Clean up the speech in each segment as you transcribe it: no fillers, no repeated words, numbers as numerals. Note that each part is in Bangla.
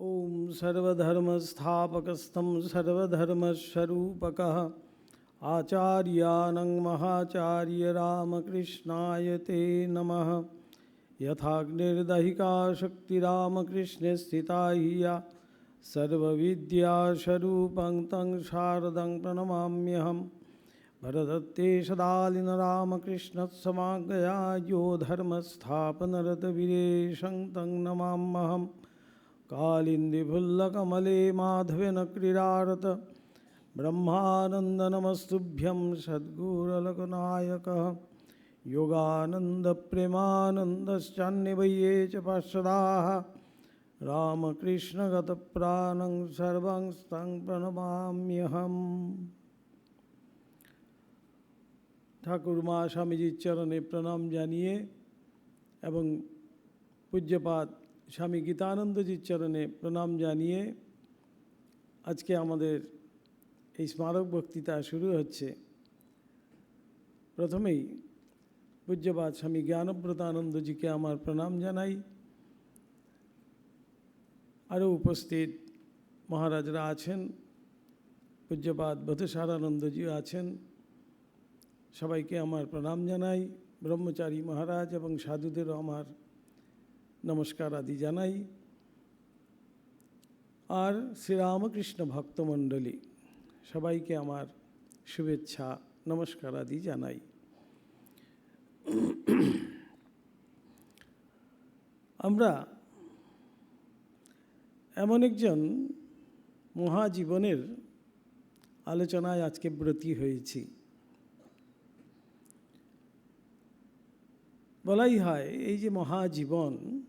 ओम सर्वधर्मस्थापकस्थं सर्वधर्मस्वरूपकः आचार्यानं महाचार्य रामकृष्णाय ते नमः। यथाग्निर्दहिका शक्तिरामकृष्णे स्थिता हिया सर्वविद्यास्वरूपं तं शारदं प्रणमाम्यहं। भरदत्ते सदालिन रामकृष्णस्समाज्ञया यो धर्मस्थापनरतवीरेशं तं नमाम्यहम्। कालिन्दीभुल्लकमले माधवेन क्रीडारत ब्रह्मानन्दनमस्तुभ्यं सद्गुरुलकनायकः। योगानन्दप्रेमानन्दश्चान्निवये च पार्षदाः रामकृष्णगतप्राणं सर्वं तं प्रणमाम्यहम्। ठाकुर मा स्वामीजीর চরণে প্রণাম জানিয়ে এবং পূজ্যপাদ স্বামী গীতানন্দজির চরণে প্রণাম জানিয়ে আজকে আমাদের এই স্মারক বক্তৃতা শুরু হচ্ছে। প্রথমেই পূজ্যপাদ স্বামী জ্ঞানব্রতানন্দজিকে আমার প্রণাম জানাই। আরও উপস্থিত মহারাজরা আছেন, পূজ্যপাদ বধূসারানন্দজিও আছেন, সবাইকে আমার প্রণাম জানাই। ব্রহ্মচারী মহারাজ এবং সাধুদেরও আমার নমস্কার আদি জানাই। আর শ্রীরামকৃষ্ণ ভক্তমণ্ডলী সবাইকে আমার শুভেচ্ছা নমস্কার আদি জানাই। আমরা এমন একজন মহাজীবনের আলোচনায় আজকে ব্রতী হয়েছি। বলাই হয় এই যে মহাজীবন,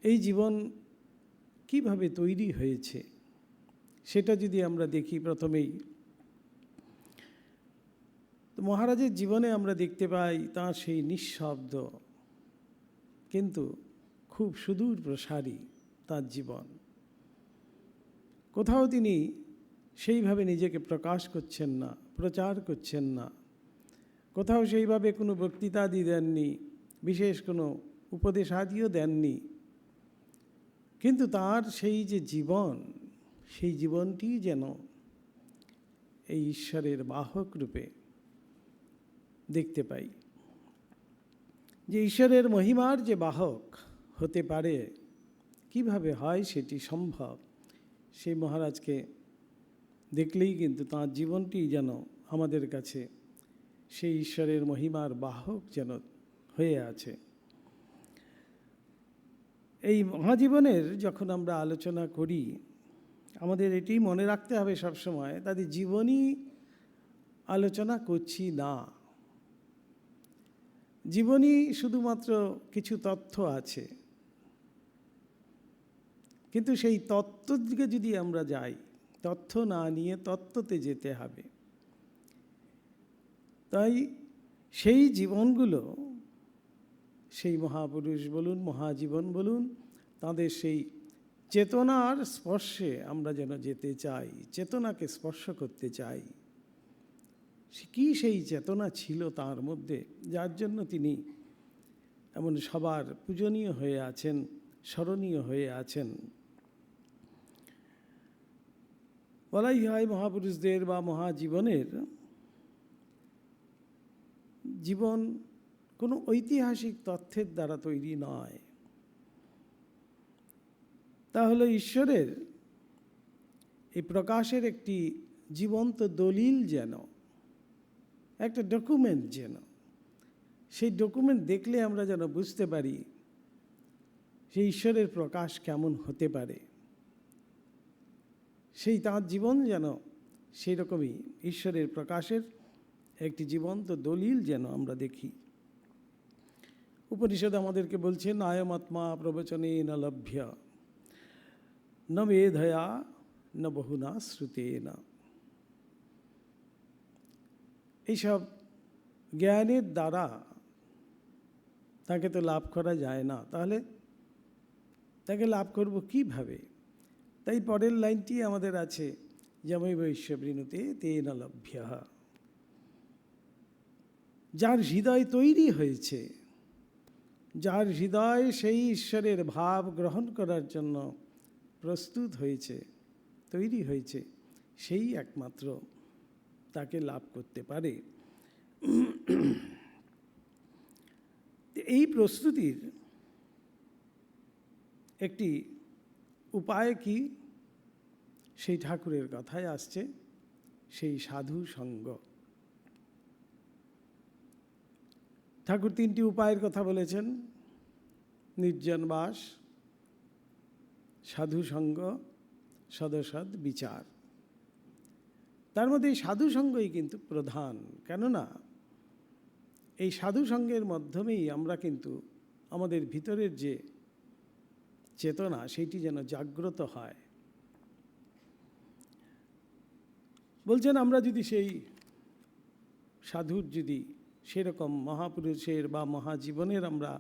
এই জীবন কিভাবে তৈরি হয়েছে সেটা যদি আমরা দেখি প্রথমেই, তো মহারাজের জীবনে আমরা দেখতে পাই তাঁর সেই নিঃশব্দ কিন্তু খুব সুদূর প্রসারী তাঁর জীবন। কোথাও তিনি সেইভাবে নিজেকে প্রকাশ করছেন না, প্রচার করছেন না, কোথাও সেইভাবে কোনো বক্তৃতাদি দেননি, বিশেষ কোনো উপদেশাদিও দেননি। কিন্তু তার সেই যে জীবন, সেই জীবনটি যেন এই ঈশ্বরের বাহক রূপে দেখতে পাই। যে ঈশ্বরের মহিমার যে বাহক হতে পারে, কিভাবে হয় সেটি সম্ভব, সেই মহারাজকে দেখলেই কিন্তু তাঁর জীবনটি যেন আমাদের কাছে সেই ঈশ্বরের মহিমার বাহক যেন হয়ে আছে। এই মহাজীবনের যখন আমরা আলোচনা করি, আমাদের এটি মনে রাখতে হবে সবসময় তাদের জীবনী আলোচনা করছি না। জীবনী শুধুমাত্র কিছু তথ্য আছে, কিন্তু সেই তত্ত্বের দিকে যদি আমরা যাই, তথ্য না নিয়ে তত্ত্বতে যেতে হবে। তাই সেই জীবনগুলো, সেই মহাপুরুষ বলুন, মহাজীবন বলুন, তাদের সেই চেতনার স্পর্শে আমরা যেন যেতে চাই, চেতনাকে স্পর্শ করতে চাই। কি সেই চেতনা ছিল তার মধ্যে, যার জন্য তিনি এমন সবার পূজনীয় হয়ে আছেন, স্মরণীয় হয়ে আছেন। বলাই হয় মহাপুরুষদের বা মহাজীবনের জীবন কোনো ঐতিহাসিক তথ্যের দ্বারা তৈরি নয়। তাহলে ঈশ্বরের এই প্রকাশের একটি জীবন্ত দলিল যেন, একটা ডকুমেন্ট যেন, সেই ডকুমেন্ট দেখলে আমরা যেন বুঝতে পারি সেই ঈশ্বরের প্রকাশ কেমন হতে পারে। সেই তাঁর জীবন যেন সেই রকমই ঈশ্বরের প্রকাশের একটি জীবন্ত দলিল যেন আমরা দেখি। উপনিষদ আমাদেরকে বলছেন, আয়মাত্মা প্রবচনে ন লভ্য ন মেধয়া ন বহুনা শ্রুতেনা। এইসব জ্ঞানের দ্বারা তাকে তো লাভ করা যায় না, তাহলে তাকে লাভ করব কিভাবে? তাই পরের লাইনটি আমাদের আছে, যমৈব ঈশ্ববৃণুতে তেন লভ্য। যার হৃদয় তৈরি হয়েছে, যার হৃদয় সেই ঈশ্বরের ভাব গ্রহণ করার জন্য প্রস্তুত হয়েছে, তৈরি হয়েছে, সেই একমাত্র তাকে লাভ করতে পারে। এই প্রস্তুতির একটি উপায় কি, সেই ঠাকুরের কথায় আসছে, সেই সাধু সঙ্গ। ঠাকুর তিনটি উপায়ের কথা বলেছেন: নির্জন বাস, সাধু সঙ্গ, সদসদ বিচার। তার মধ্যে এই সাধু সঙ্গই কিন্তু প্রধান। কেননা এই সাধু সঙ্গের মাধ্যমেই আমরা কিন্তু আমাদের ভিতরের যে চেতনা, সেইটি যেন জাগ্রত হয়। বলছেন আমরা যদি সেই সাধুর যদি সেরকম মহাপুরুষের বা মহাজীবনের আমরা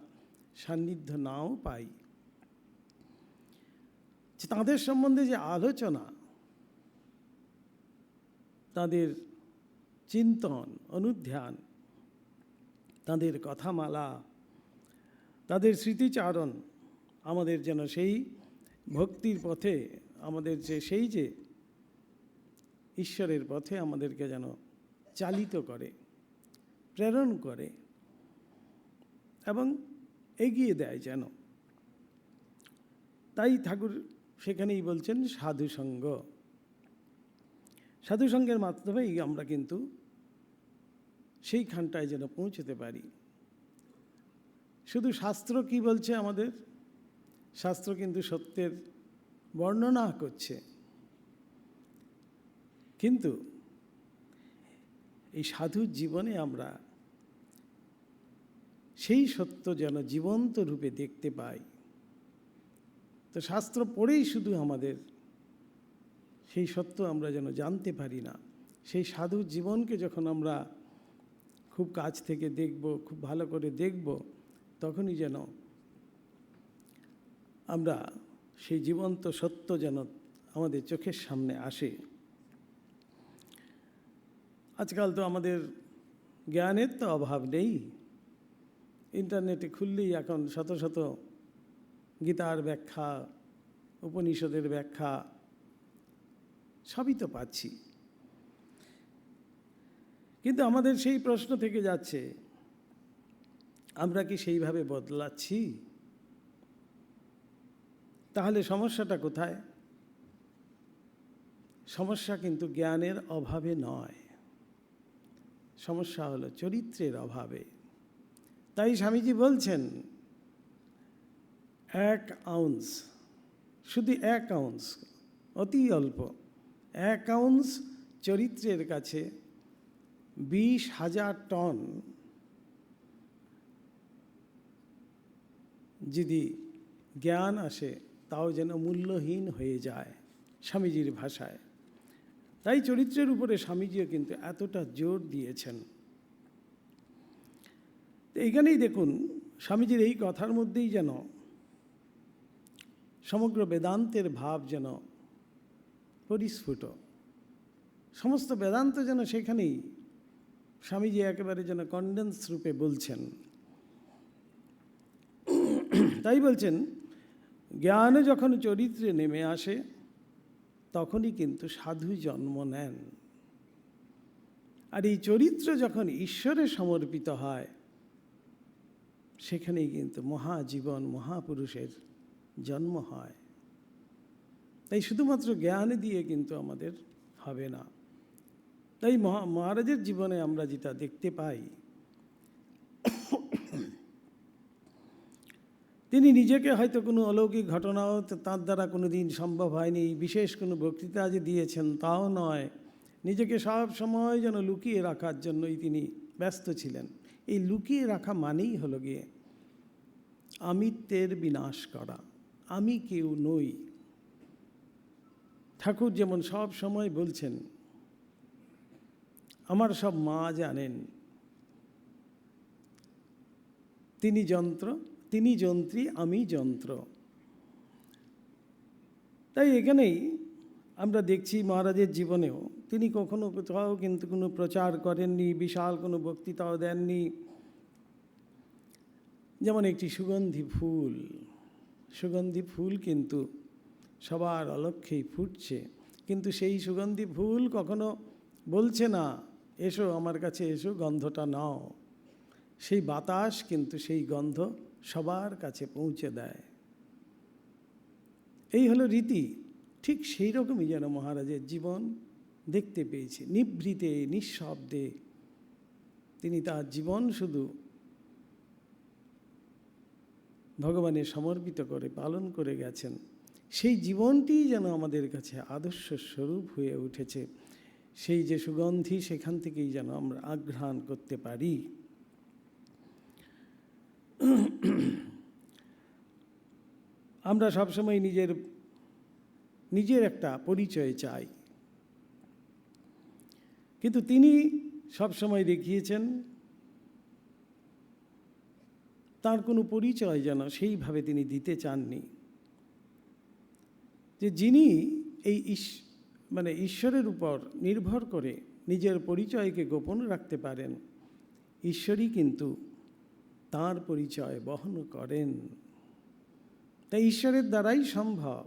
সান্নিধ্য নাও পাই, তাদের সম্বন্ধে যে আলোচনা, তাদের চিন্তন অনুধ্যান, তাদের কথামালা, তাদের স্মৃতিচারণ আমাদের যেন সেই ভক্তির পথে, আমাদের সেই যে ঈশ্বরের পথে আমাদেরকে যেন চালিত করে, প্রেরণ করে এবং এগিয়ে দেয় যেন। তাই ঠাকুর সেখানেই বলছেন সাধুসঙ্গ। সাধুসঙ্গের মাধ্যমেই আমরা কিন্তু সেইখানটায় যেন পৌঁছতে পারি। শুধু শাস্ত্র কি বলছে আমাদের? শাস্ত্র কিন্তু সত্যের বর্ণনা করছে, কিন্তু এই সাধুর জীবনে আমরা সেই সত্য যেন জীবন্ত রূপে দেখতে পাই। তো শাস্ত্র পড়েই শুধু আমাদের সেই সত্য আমরা যেন জানতে পারি না, সেই সাধুর জীবনকে যখন আমরা খুব কাছ থেকে দেখব, খুব ভালো করে দেখব, তখনই যেন আমরা সেই জীবন্ত সত্য যেন আমাদের চোখের সামনে আসে। আজকাল তো আমাদের জ্ঞানের তো অভাব নেই। ইন্টারনেটে খুললেই এখন শত শত গীতার ব্যাখ্যা, উপনিষদের ব্যাখ্যা সবই তো পাচ্ছি। কিন্তু আমাদের সেই প্রশ্ন থেকে যাচ্ছে, আমরা কি সেইভাবে বদলাচ্ছি? তাহলে সমস্যাটা কোথায়? সমস্যা কিন্তু জ্ঞানের অভাবে নয়, সমস্যা হলো চরিত্রের অভাবে। তাই স্বামীজি বলছেন 1 আউন্স, শুধু 1 আউন্স, অতি অল্প 1 আউন্স চরিত্রের কাছে 20,000 টন যদি জ্ঞান আসে, তাও যেন মূল্যহীন হয়ে যায়, স্বামীজির ভাষায়। তাই চরিত্রের উপরে স্বামীজিও কিন্তু এতটা জোর দিয়েছেন। এইখানেই দেখুন স্বামীজির এই কথার মধ্যেই যেন সমগ্র বেদান্তের ভাব যেন পরিস্ফুট। সমস্ত বেদান্ত যেন সেখানেই স্বামীজি একেবারে যেন কনডেন্স রূপে বলছেন। তাই বলছেন, জ্ঞান যখন চরিত্রে নেমে আসে, তখনই কিন্তু সাধু জন্ম নেন। আর এই চরিত্র যখন ঈশ্বরে সমর্পিত হয়, সেখানেই কিন্তু মহাজীবন, মহাপুরুষের জন্ম হয়। তাই শুধুমাত্র জ্ঞান দিয়ে কিন্তু আমাদের হবে না। তাই মহারাজের জীবনে আমরা যেটা দেখতে পাই, তিনি নিজেকে হয়তো কোনো অলৌকিক ঘটনাও তাঁর দ্বারা কোনো দিন সম্ভব হয়নি, বিশেষ কোনো বক্তৃতা যে দিয়েছেন তাও নয়, নিজেকে সব সময় যেন লুকিয়ে রাখার জন্যই তিনি ব্যস্ত ছিলেন। এই লুকিয়ে রাখা মানেই হলো গিয়ে আমিত্বের বিনাশ করা। আমি কেউ নই। ঠাকুর যেমন সব সময় বলছেন, আমার সব মা জানেন, তিনি যন্ত্রী, আমি যন্ত্র। তাই এখানেই আমরা দেখছি মহারাজের জীবনেও তিনি কখনো কোথাও কিন্তু কোনো প্রচার করেননি, বিশাল কোনো বক্তৃতাও দেননি। যেমন একটি সুগন্ধি ফুল কিন্তু সবার অলক্ষ্যেই ফুটছে, কিন্তু সেই সুগন্ধি ফুল কখনো বলছে না এসো আমার কাছে এসো গন্ধটা নাও। সেই বাতাস কিন্তু সেই গন্ধ সবার কাছে পৌঁছে দেয়। এই হলো রীতি। ঠিক সেই রকমই যেন মহারাজের জীবন দেখতে পেয়েছি। নিভৃতে নিঃশব্দে তিনি তার জীবন শুধু ভগবানের সমর্পিত করে পালন করে গেছেন। সেই জীবনটি যেন আমাদের কাছে আদর্শ স্বরূপ হয়ে উঠেছে। সেই যে সুগন্ধি, সেখান থেকেই যেন আমরা আঘ্রাণ করতে পারি। আমরা সবসময় নিজের একটা পরিচয় চাই, কিন্তু তিনি সবসময় দেখিয়েছেন তার কোনো পরিচয় যেন সেইভাবে তিনি দিতে চাননি। যে যিনি এই ঈশ্বরের উপর নির্ভর করে নিজের পরিচয়কে গোপন রাখতে পারেন, ঈশ্বরই কিন্তু তার পরিচয় বহন করেন। তাই ঈশ্বরের দ্বারাই সম্ভব।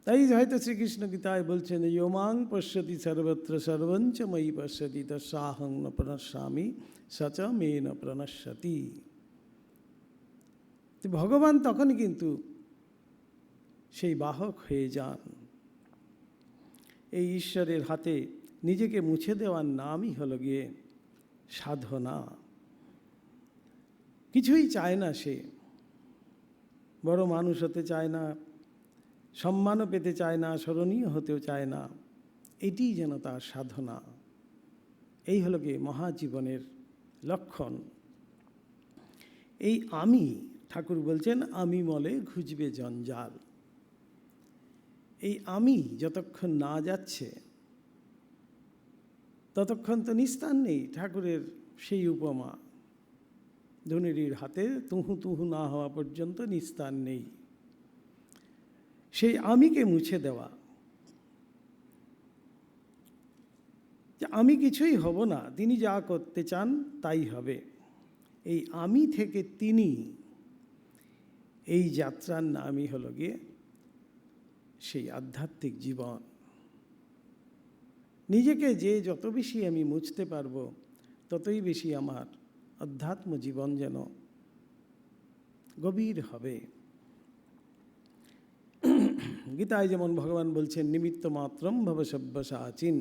তাই হয়তো শ্রীকৃষ্ণ গীতায় বলছেন, ইয়মাং পশ্যতি সর্বত্র সর্বঞ্চ ময়ি পশ্যতি তস্যাহং ন প্রণশ্যামি সচ মে ন প্রণশ্যতি। ভগবান তখনই কিন্তু সেই বাহক হয়ে যান। এই ঈশ্বরের হাতে নিজেকে মুছে দেওয়ার নামই হলো গিয়ে সাধনা। কিছুই চায় না সে, বড় মানুষ হতে চায় না, সম্মানও পেতে চায় না, স্মরণীয় হতেও চায় না। এটিই যেন তার সাধনা। এই হলো গিয়ে মহাজীবনের লক্ষণ। এই আমি, ঠাকুর বলছেন, আমি মলে ঘুচবে জঞ্জাল। এই আমি যতক্ষণ না যাচ্ছে ততক্ষণ তো নিস্তার নেই। ঠাকুরের সেই উপমা, ধুনুরির হাতে তুহু তুহু না হওয়া পর্যন্ত নিস্তার নেই। সেই আমিকে মুছে দেওয়া, যে আমি কিছুই হব না, তিনি যা করতে চান তাই হবে। এই আমি থেকে তিনি, এই যাত্রার নামই হলো গিয়ে সেই আধ্যাত্মিক জীবন। নিজেকে যে যত বেশি আমি মুছতে পারবো, ততই বেশি আমার অধ্যাত্ম জীবন যেন গভীর হবে। গীতায় যেমন ভগবান বলছেন, নিমিত্ত মাত্রম ভব সব্যসাচিন।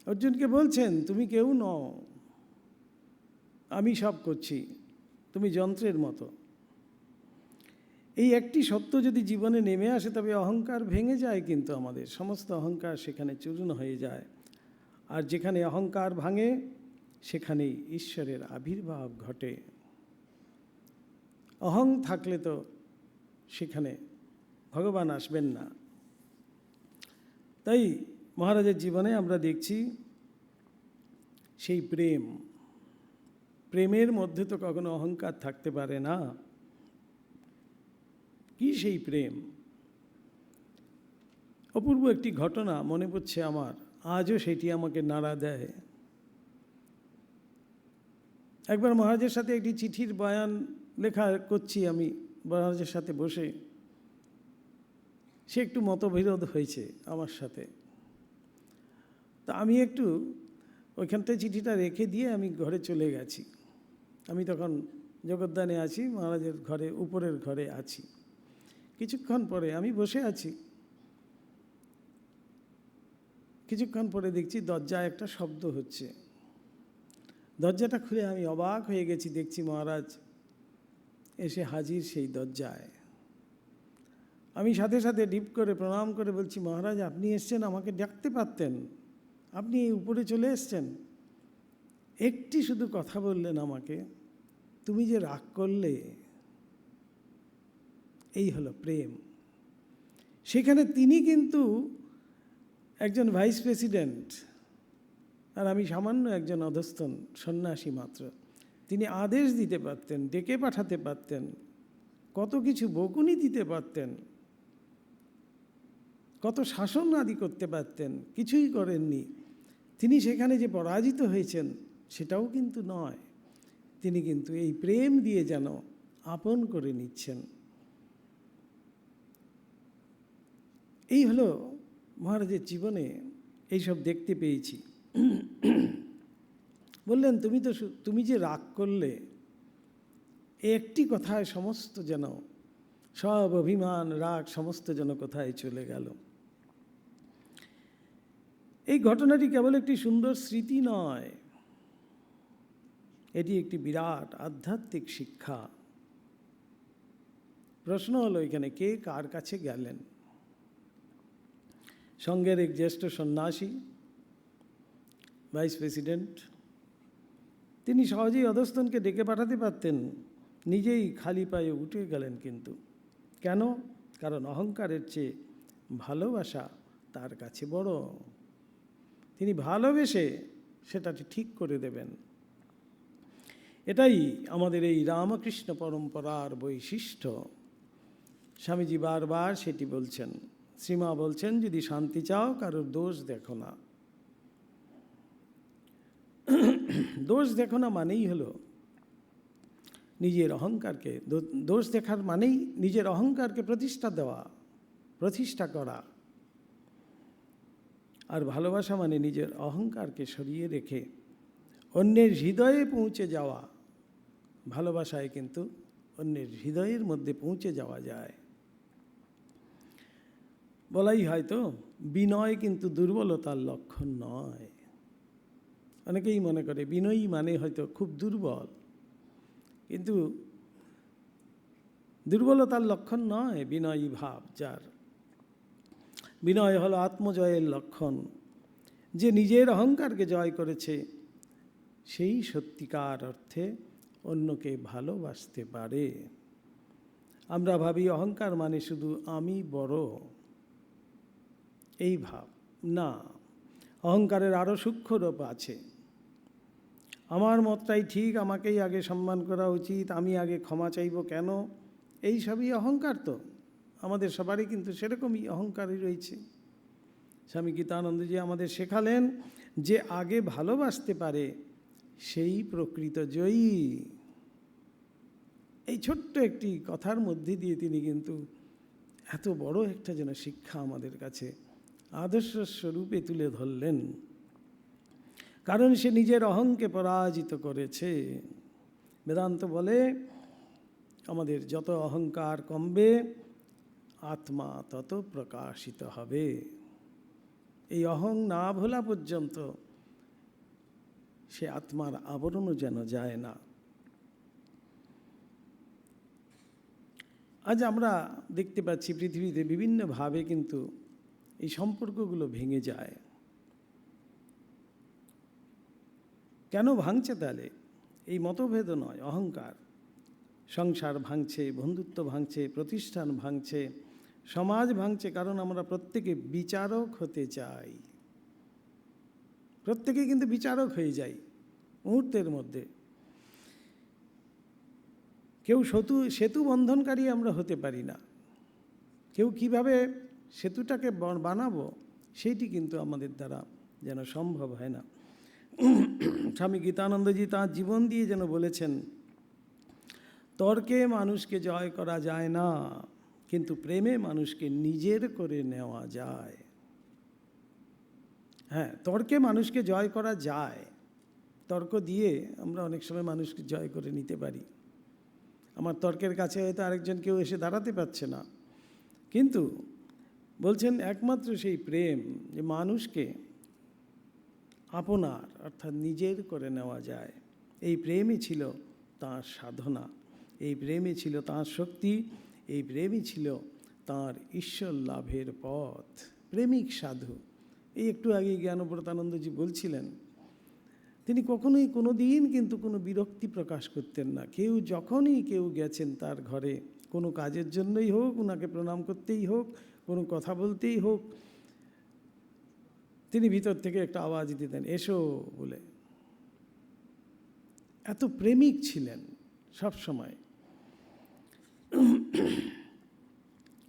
অর্জুনকে বলছেন, তুমি কেউ নও, আমি সব করছি, তুমি যন্ত্রের মতো। এই একটি সত্য যদি জীবনে নেমে আসে, তবে অহংকার ভেঙে যায়। কিন্তু আমাদের সমস্ত অহংকার সেখানে চূর্ণ হয়ে যায়। আর যেখানে অহংকার ভাঙে, সেখানেই ঈশ্বরের আবির্ভাব ঘটে। অহং থাকলে তো সেখানে ভগবান আসবেন না। তাই মহারাজের জীবনে আমরা দেখছি সেই প্রেমের মধ্যে তো কখনো অহংকার থাকতে পারে না। কি সেই প্রেম! অপূর্ব একটি ঘটনা মনে পড়ছে আমার, আজও সেটি আমাকে নাড়া দেয়। একবার মহারাজের সাথে একটি চিঠির বয়ান লেখা করছি আমি, মহারাজের সাথে বসে। সে একটু মতবিরোধ হয়েছে আমার সাথে। তা আমি একটু ওইখানটায় চিঠিটা রেখে দিয়ে আমি ঘরে চলে গেছি। আমি তখন জগদ্দানে আছি, মহারাজের ঘরে, উপরের ঘরে আছি। কিছুক্ষণ পরে আমি বসে আছি, কিছুক্ষণ পরে দেখছি দরজায় একটা শব্দ হচ্ছে। দরজাটা খুলে আমি অবাক হয়ে গেছি, দেখছি মহারাজ এসে হাজির সেই দরজায়। আমি সাথে সাথে ডিপ করে প্রণাম করে বলছি, মহারাজ আপনি এসছেন, আমাকে ডাকতে পারতেন, আপনি এই উপরে চলে এসছেন। একটি শুধু কথা বললেন আমাকে, তুমি যে রাগ করলে। এই হলো প্রেম। সেখানে তিনি কিন্তু একজন ভাইস প্রেসিডেন্ট, আর আমি সামান্য একজন অধস্তন সন্ন্যাসী মাত্র। তিনি আদেশ দিতে পারতেন, ডেকে পাঠাতে পারতেন, কত কিছু বকুনি দিতে পারতেন, কত শাসন আদি করতে পারতেন, কিছুই করেননি। তিনি সেখানে যে পরাজিত হয়েছেন সেটাও কিন্তু নয়। তিনি কিন্তু এই প্রেম দিয়ে যেন আপন করে নিচ্ছেন। এই হলো মহারাজের জীবনে এইসব দেখতে পেয়েছি। বললেন, তুমি যে রাগ করলে, একটি কথায় সমস্ত যেন, সব অভিমান রাগ সমস্ত যেন কোথায় চলে গেল। এই ঘটনাটি কেবল একটি সুন্দর স্মৃতি নয়, এটি একটি বিরাট আধ্যাত্মিক শিক্ষা। প্রশ্ন হলো এখানে, কে কার কাছে গেলেন? সঙ্গের এক জ্যেষ্ঠ সন্ন্যাসী, ভাইস প্রেসিডেন্ট, তিনি সহজেই অধস্তনকে ডেকে পাঠাতে পারতেন, নিজেই খালি পায়ে উঠে গেলেন। কিন্তু কেন? কারণ অহংকারের চেয়ে ভালোবাসা তার কাছে বড়। তিনি ভালোবেসে সেটা ঠিক করে দেবেন। এটাই আমাদের এই রামকৃষ্ণ পরম্পরার বৈশিষ্ট্য। স্বামীজি বারবার সেটি বলছেন। শ্রীমা বলছেন, যদি শান্তি চাও কারোর দোষ দেখো না। দোষ দেখো না মানেই হলো নিজের অহংকারকে, দোষ দেখার মানেই নিজের অহংকারকে প্রতিষ্ঠা করা। আর ভালোবাসা মানে নিজের অহংকারকে সরিয়ে রেখে অন্যের হৃদয়ে পৌঁছে যাওয়া। ভালোবাসায় কিন্তু অন্যের হৃদয়ের মধ্যে পৌঁছে যাওয়া যায়। বলাই হয়তো, বিনয় কিন্তু দুর্বলতার লক্ষণ নয়। অনেকেই মনে করে বিনয়ী মানে হয়তো খুব দুর্বল, কিন্তু দুর্বলতার লক্ষণ নয় বিনয়ী ভাব যার। বিনয় হলো আত্মজয়ের লক্ষণ। যে নিজের অহংকারকে জয় করেছে, সেই সত্যিকার অর্থে অন্যকে ভালোবাসতে পারে। আমরা ভাবি অহংকার মানে শুধু আমি বড়, এই ভাব। না, অহংকারের আরও সূক্ষ্ম রূপ আছে। আমার মতটাই ঠিক, আমাকেই আগে সম্মান করা উচিত, আমি আগে ক্ষমা চাইব কেন, এই সবই অহংকার। তো আমাদের সবারই কিন্তু সেরকমই অহংকারই রয়েছে। স্বামী গীতানন্দজি আমাদের শেখালেন, যে আগে ভালোবাসতে পারে সেই প্রকৃত জয়ী। এই ছোট্ট একটি কথার মধ্যে দিয়ে তিনি কিন্তু এত বড় একটা যেন শিক্ষা আমাদের কাছে আদর্শ স্বরূপে তুলে ধরলেন। কারণ সে নিজের অহংকে পরাজিত করেছে। বেদান্ত বলে, আমাদের যত অহংকার কমবে, আত্মা তত প্রকাশিত হবে। এই অহং না ভোলা পর্যন্ত সে আত্মার আবরণও যেন যায় না। আজ আমরা দেখতে পাচ্ছি পৃথিবীতে বিভিন্নভাবে কিন্তু এই সম্পর্কগুলো ভেঙে যায়। কেন ভাঙছে তাহলে? এই মতভেদ নয়, অহংকার। সংসার ভাঙছে, বন্ধুত্ব ভাঙছে, প্রতিষ্ঠান ভাঙছে, সমাজ ভাঙছে, কারণ আমরা প্রত্যেকে বিচারক হতে চাই। প্রত্যেকে কিন্তু বিচারক হয়ে যাই মুহূর্তের মধ্যে। কেউ সেতু বন্ধনকারী আমরা হতে পারি না। কেউ কিভাবে সেতুটাকে বানাবো সেইটি কিন্তু আমাদের দ্বারা যেন সম্ভব হয় না। স্বামী গীতানন্দজি তাঁর জীবন দিয়ে যেন বলেছেন, তর্কে মানুষকে জয় করা যায় না, কিন্তু প্রেমে মানুষকে নিজের করে নেওয়া যায়। হ্যাঁ, তর্কে মানুষকে জয় করা যায়। তর্ক দিয়ে আমরা অনেক সময় মানুষকে জয় করে নিতে পারি। আমার তর্কের কাছে হয়তো আরেকজন কেউ এসে দাঁড়াতে পারছে না, কিন্তু বলছেন একমাত্র সেই প্রেম, যে মানুষকে আপনার অর্থাৎ নিজের করে নেওয়া যায়। এই প্রেমই ছিল তাঁর সাধনা, এই প্রেমই ছিল তাঁর শক্তি, এই প্রেমই ছিল তাঁর ঈশ্বর লাভের পথ। প্রেমিক সাধু। এই একটু আগে জ্ঞানব্রতানন্দজি বলছিলেন, তিনি কখনোই কোনো দিন কিন্তু কোনো বিরক্তি প্রকাশ করতেন না। যখনই কেউ গেছেন তার ঘরে, কোনো কাজের জন্যই হোক, ওনাকে প্রণাম করতেই হোক, কোনো কথা বলতেই হোক, তিনি ভিতর থেকে একটা আওয়াজ দিতেন, এসো বলে। এত প্রেমিক ছিলেন সব সময়।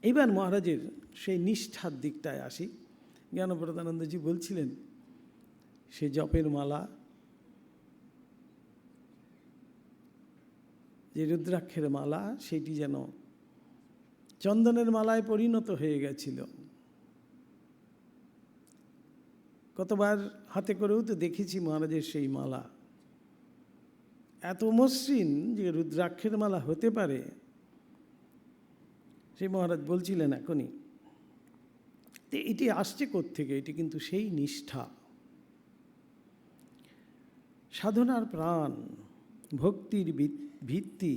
এবার মহারাজের সেই নিষ্ঠার দিকটায় আসি। জ্ঞানব্রতানন্দজি বলছিলেন, সে জপের মালা, যে রুদ্রাক্ষের মালা সেটি যেন চন্দনের মালায় পরিণত হয়ে গেছিল। কতবার হাতে করেও তো দেখেছি মহারাজের সেই মালা, এত মসৃণ যে রুদ্রাক্ষের মালা হতে পারে, সেই মহারাজ বলছিলেন এখনই। তো এটি আসছে কোত্থেকে? এটি কিন্তু সেই নিষ্ঠা, সাধনার প্রাণ, ভক্তির ভিত্তি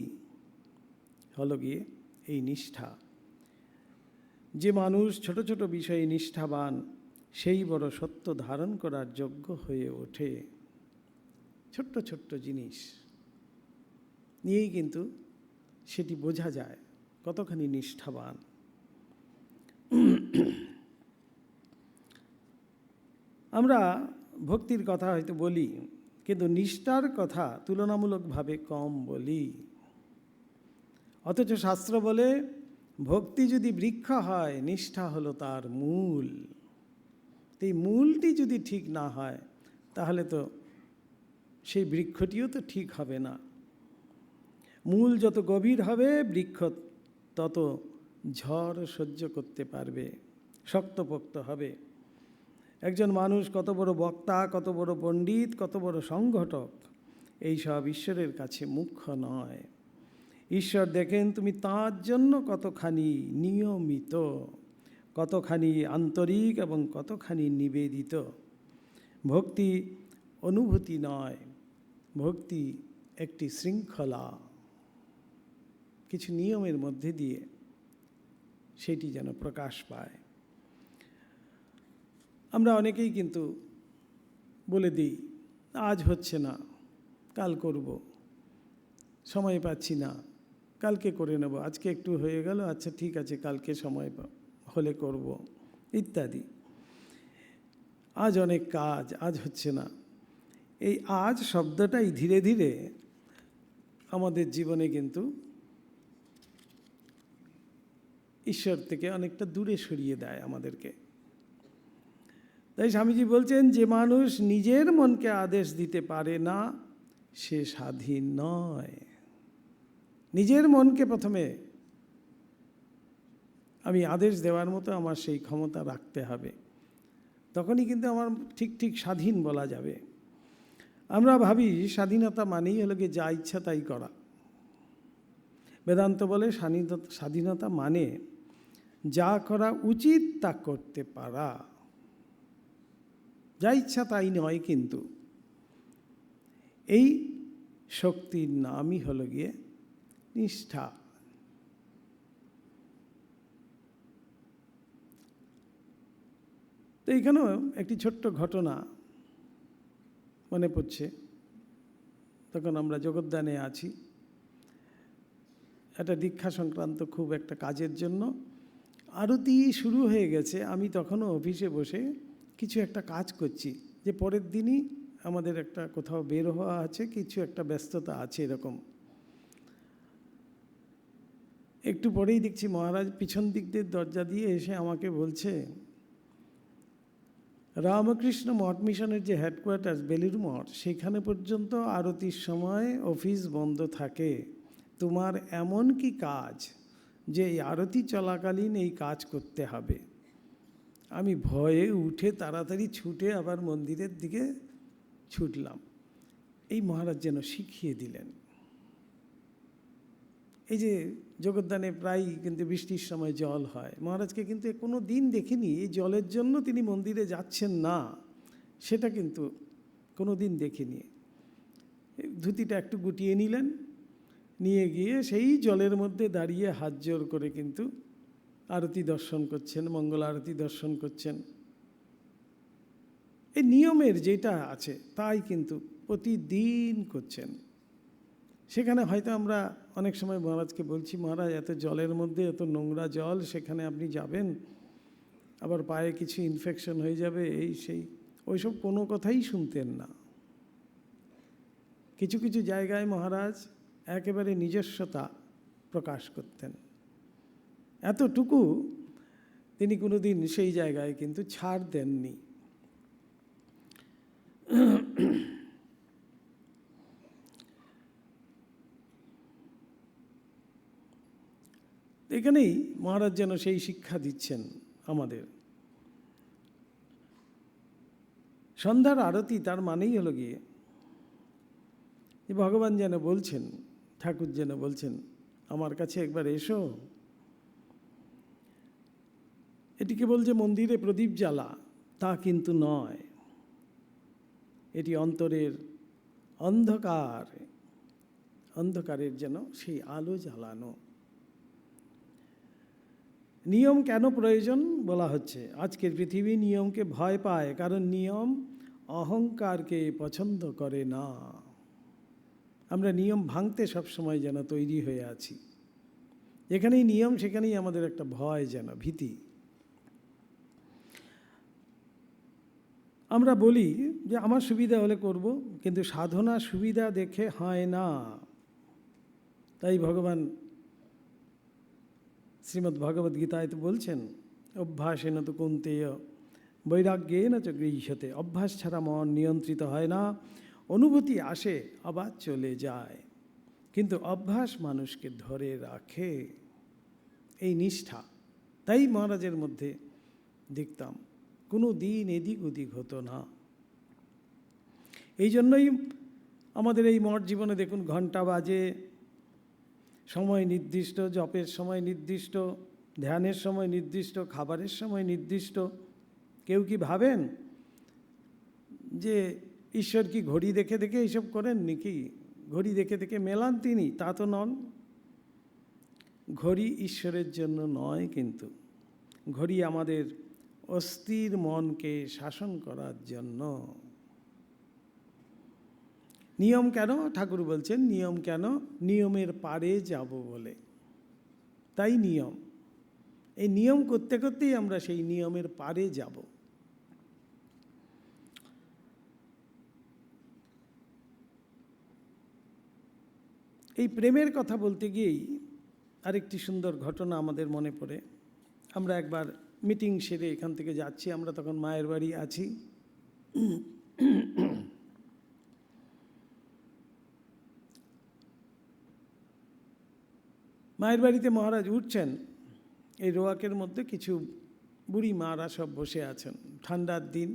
হলো গিয়ে এই নিষ্ঠা। যে মানুষ ছোট ছোট বিষয়ে নিষ্ঠাবান, সেই বড় সত্য ধারণ করার যোগ্য হয়ে ওঠে। ছোট্ট ছোট্ট জিনিস নিয়েই কিন্তু সেটি বোঝা যায় কতখানি নিষ্ঠাবান। আমরা ভক্তির কথা হয়তো বলি, কিন্তু নিষ্ঠার কথা তুলনামূলকভাবে কম বলি। অথচ শাস্ত্র বলে ভক্তি যদি বৃক্ষ হয়, নিষ্ঠা হলো তার মূল। এই মূলটি যদি ঠিক না হয়, তাহলে তো সেই বৃক্ষটিও তো ঠিক হবে না। মূল যত গভীর হবে, বৃক্ষ তত ঝড় সহ্য করতে পারবে, শক্তপোক্ত হবে। একজন মানুষ কত বড় বক্তা, কত বড় পণ্ডিত, কত বড় সংগঠক, এই সব ঈশ্বরের কাছে মুখ্য নয়। ঈশ্বর দেখেন তুমি তাঁর জন্য কতখানি নিয়মিত, কতখানি আন্তরিক এবং কতখানি নিবেদিত। ভক্তি অনুভূতি নয়, ভক্তি একটি শৃঙ্খলা, কিছু নিয়মের মধ্যে দিয়ে সেটি যেন প্রকাশ পায়। আমরা অনেকেই কিন্তু বলে দিই, আজ হচ্ছে না, কাল করব, সময় পাচ্ছি না, কালকে করে নেব, আজকে একটু হয়ে গেল, আচ্ছা ঠিক আছে কালকে সময় হলে করব, ইত্যাদি। আজ অনেক কাজ, আজ হচ্ছে না। এই আজ শব্দটাই ধীরে ধীরে আমাদের জীবনে কিন্তু ঈশ্বর থেকে অনেকটা দূরে সরিয়ে দেয় আমাদেরকে। তাই স্বামীজি বলছেন, যে মানুষ নিজের মনকে আদেশ দিতে পারে না, সে স্বাধীন নয়। নিজের মনকে প্রথমে আমি আদেশ দেওয়ার মতো আমার সেই ক্ষমতা রাখতে হবে, তখনই কিন্তু আমার ঠিক ঠিক স্বাধীন বলা যাবে। আমরা ভাবি স্বাধীনতা মানেই হলো গিয়ে যা ইচ্ছা তাই করা। বেদান্ত বলে স্বাধীনতা মানে যা করা উচিত তা করতে পারা। যা ইচ্ছা তাই নয়, কিন্তু এই শক্তির নামই হলো গিয়ে নিষ্ঠা। তো এইখানেও একটি ছোট্ট ঘটনা মনে পড়ছে। তখন আমরা জগদ্দানে আছি, একটা দীক্ষা সংক্রান্ত খুব একটা কাজের জন্য আরতি শুরু হয়ে গেছে। আমি তখনও অফিসে বসে কিছু একটা কাজ করছি, যে পরের দিনই আমাদের একটা কোথাও বের হওয়া আছে, কিছু একটা ব্যস্ততা আছে এরকম। একটু পরেই দেখছি মহারাজ পিছন দিক দিয়ে দরজা দিয়ে এসে আমাকে বলছে, রামকৃষ্ণ মঠ মিশনের যে হেডকোয়ার্টার বেলুড় মঠ, সেখানে পর্যন্ত আরতির সময় অফিস বন্ধ থাকে। তোমার এমন কি কাজ যে এই আরতি চলাকালীন এই কাজ করতে হবে? আমি ভয়ে উঠে তাড়াতাড়ি ছুটে আবার মন্দিরের দিকে ছুটলাম। এই মহারাজ যেন শিখিয়ে দিলেন। এই যে জগদ্দানে প্রায় কিন্তু বৃষ্টির সময় জল হয়, মহারাজকে কিন্তু কোনো দিন দেখিনি এই জলের জন্য তিনি মন্দিরে যাচ্ছেন না, সেটা কিন্তু কোনো দিন দেখিনি। ধুতিটা একটু গুটিয়ে নিলেন, নিয়ে গিয়ে সেই জলের মধ্যে দাঁড়িয়ে হাত জোর করে কিন্তু আরতি দর্শন করছেন, মঙ্গল আরতি দর্শন করছেন। এই নিয়মের যেটা আছে তাই কিন্তু প্রতিদিন করছেন। সেখানে হয়তো আমরা অনেক সময় মহারাজকে বলছি, মহারাজ এত জলের মধ্যে, এত নোংরা জল, সেখানে আপনি যাবেন, আবার পায়ে কিছু ইনফেকশন হয়ে যাবে, এই সেই, ওইসব কোনো কথাই শুনতেন না। কিছু কিছু জায়গায় মহারাজ একেবারে নিজস্বতা প্রকাশ করতেন, এতটুকু তিনি কোনো দিন সেই জায়গায় কিন্তু ছাড় দেননি। এখানেই মহারাজ যেন সেই শিক্ষা দিচ্ছেন আমাদের। সন্ধ্যার আরতি তার মানেই হলো গিয়ে যে ভগবান যেন বলছেন, ঠাকুর যেন বলছেন, আমার কাছে একবার এসো। এটি কেবল যে মন্দিরে প্রদীপ জ্বালা তা কিন্তু নয়, এটি অন্তরের অন্ধকারের যেন সেই আলো জ্বালানো। নিয়ম কেন প্রয়োজন বলা হচ্ছে? আজকের পৃথিবী নিয়মকে ভয় পায়, কারণ নিয়ম অহংকারকে পছন্দ করে না। আমরা নিয়ম ভাঙতে সবসময় যেন তৈরি হয়ে আছি। যেখানেই নিয়ম সেখানেই আমাদের একটা ভয়, যেন ভীতি। আমরা বলি যে আমার সুবিধা হলে করব, কিন্তু সাধনা সুবিধা দেখে হয় না। তাই ভগবান শ্রীমদ্ ভগবদ গীতায় তো বলছেন, অভ্যাসেন তো কৌন্তেয় বৈরাগ্যেন চ গৃহ্যতে। অভ্যাস ছাড়া মন নিয়ন্ত্রিত হয় না, অনুভূতি আসে আবার চলে যায়, কিন্তু অভ্যাস মানুষকে ধরে রাখে, এই নিষ্ঠা। তাই মহারাজের মধ্যে দেখতাম কোনো দিন এদিক ওদিক হতো না। এই জন্যই আমাদের এই মঠ জীবনে দেখুন ঘণ্টা বাজে, সময় নির্দিষ্ট, জপের সময় নির্দিষ্ট, ধ্যানের সময় নির্দিষ্ট, খাবারের সময় নির্দিষ্ট। কেউ কি ভাবেন যে ঈশ্বর কি ঘড়ি দেখে দেখে এইসব করেন নাকি? ঘড়ি দেখে দেখে মেলান তিনি? তা তো নন। ঘড়ি ঈশ্বরের জন্য নয়, কিন্তু ঘড়ি আমাদের অস্থির মনকে শাসন করার জন্য। নিয়ম কেন? ঠাকুর বলছেন নিয়ম কেন? নিয়মের পারে যাব বলে। তাই নিয়ম। এই নিয়ম করতে করতেই আমরা সেই নিয়মের পারে যাব। এই প্রেমের কথা বলতে গিয়েই আরেকটি সুন্দর ঘটনা আমাদের মনে পড়ে। আমরা একবার মিটিং সেরে এখান থেকে যাচ্ছি, আমরা তখন মায়ের বাড়ি আছি। মায়ের বাড়িতে মহারাজ উঠছেন, এই রোয়াকের মধ্যে কিছু বুড়ি মারা সব বসে আছেন, ঠান্ডার দিন।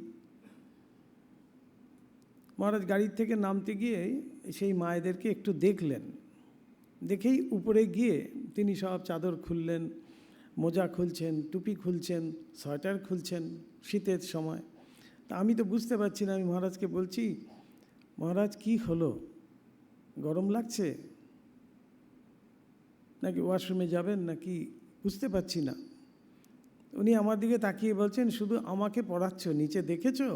মহারাজ গাড়ির থেকে নামতে গিয়ে সেই মায়েদেরকে একটু দেখলেন, দেখেই উপরে গিয়ে তিনি সব চাদর খুললেন, মোজা খুলছেন, টুপি খুলছেন, সোয়েটার খুলছেন, শীতের সময়। তা আমি তো বুঝতে পারছি না। আমি মহারাজকে বলছি, মহারাজ কি হলো, গরম লাগছে নাকি ওয়াশরুমে যাবেন নাকি, বুঝতে পারছি না। উনি আমার দিকে তাকিয়ে বলছেন, শুধু আমাকে পড়াচ্ছ, নিচে দেখেছো?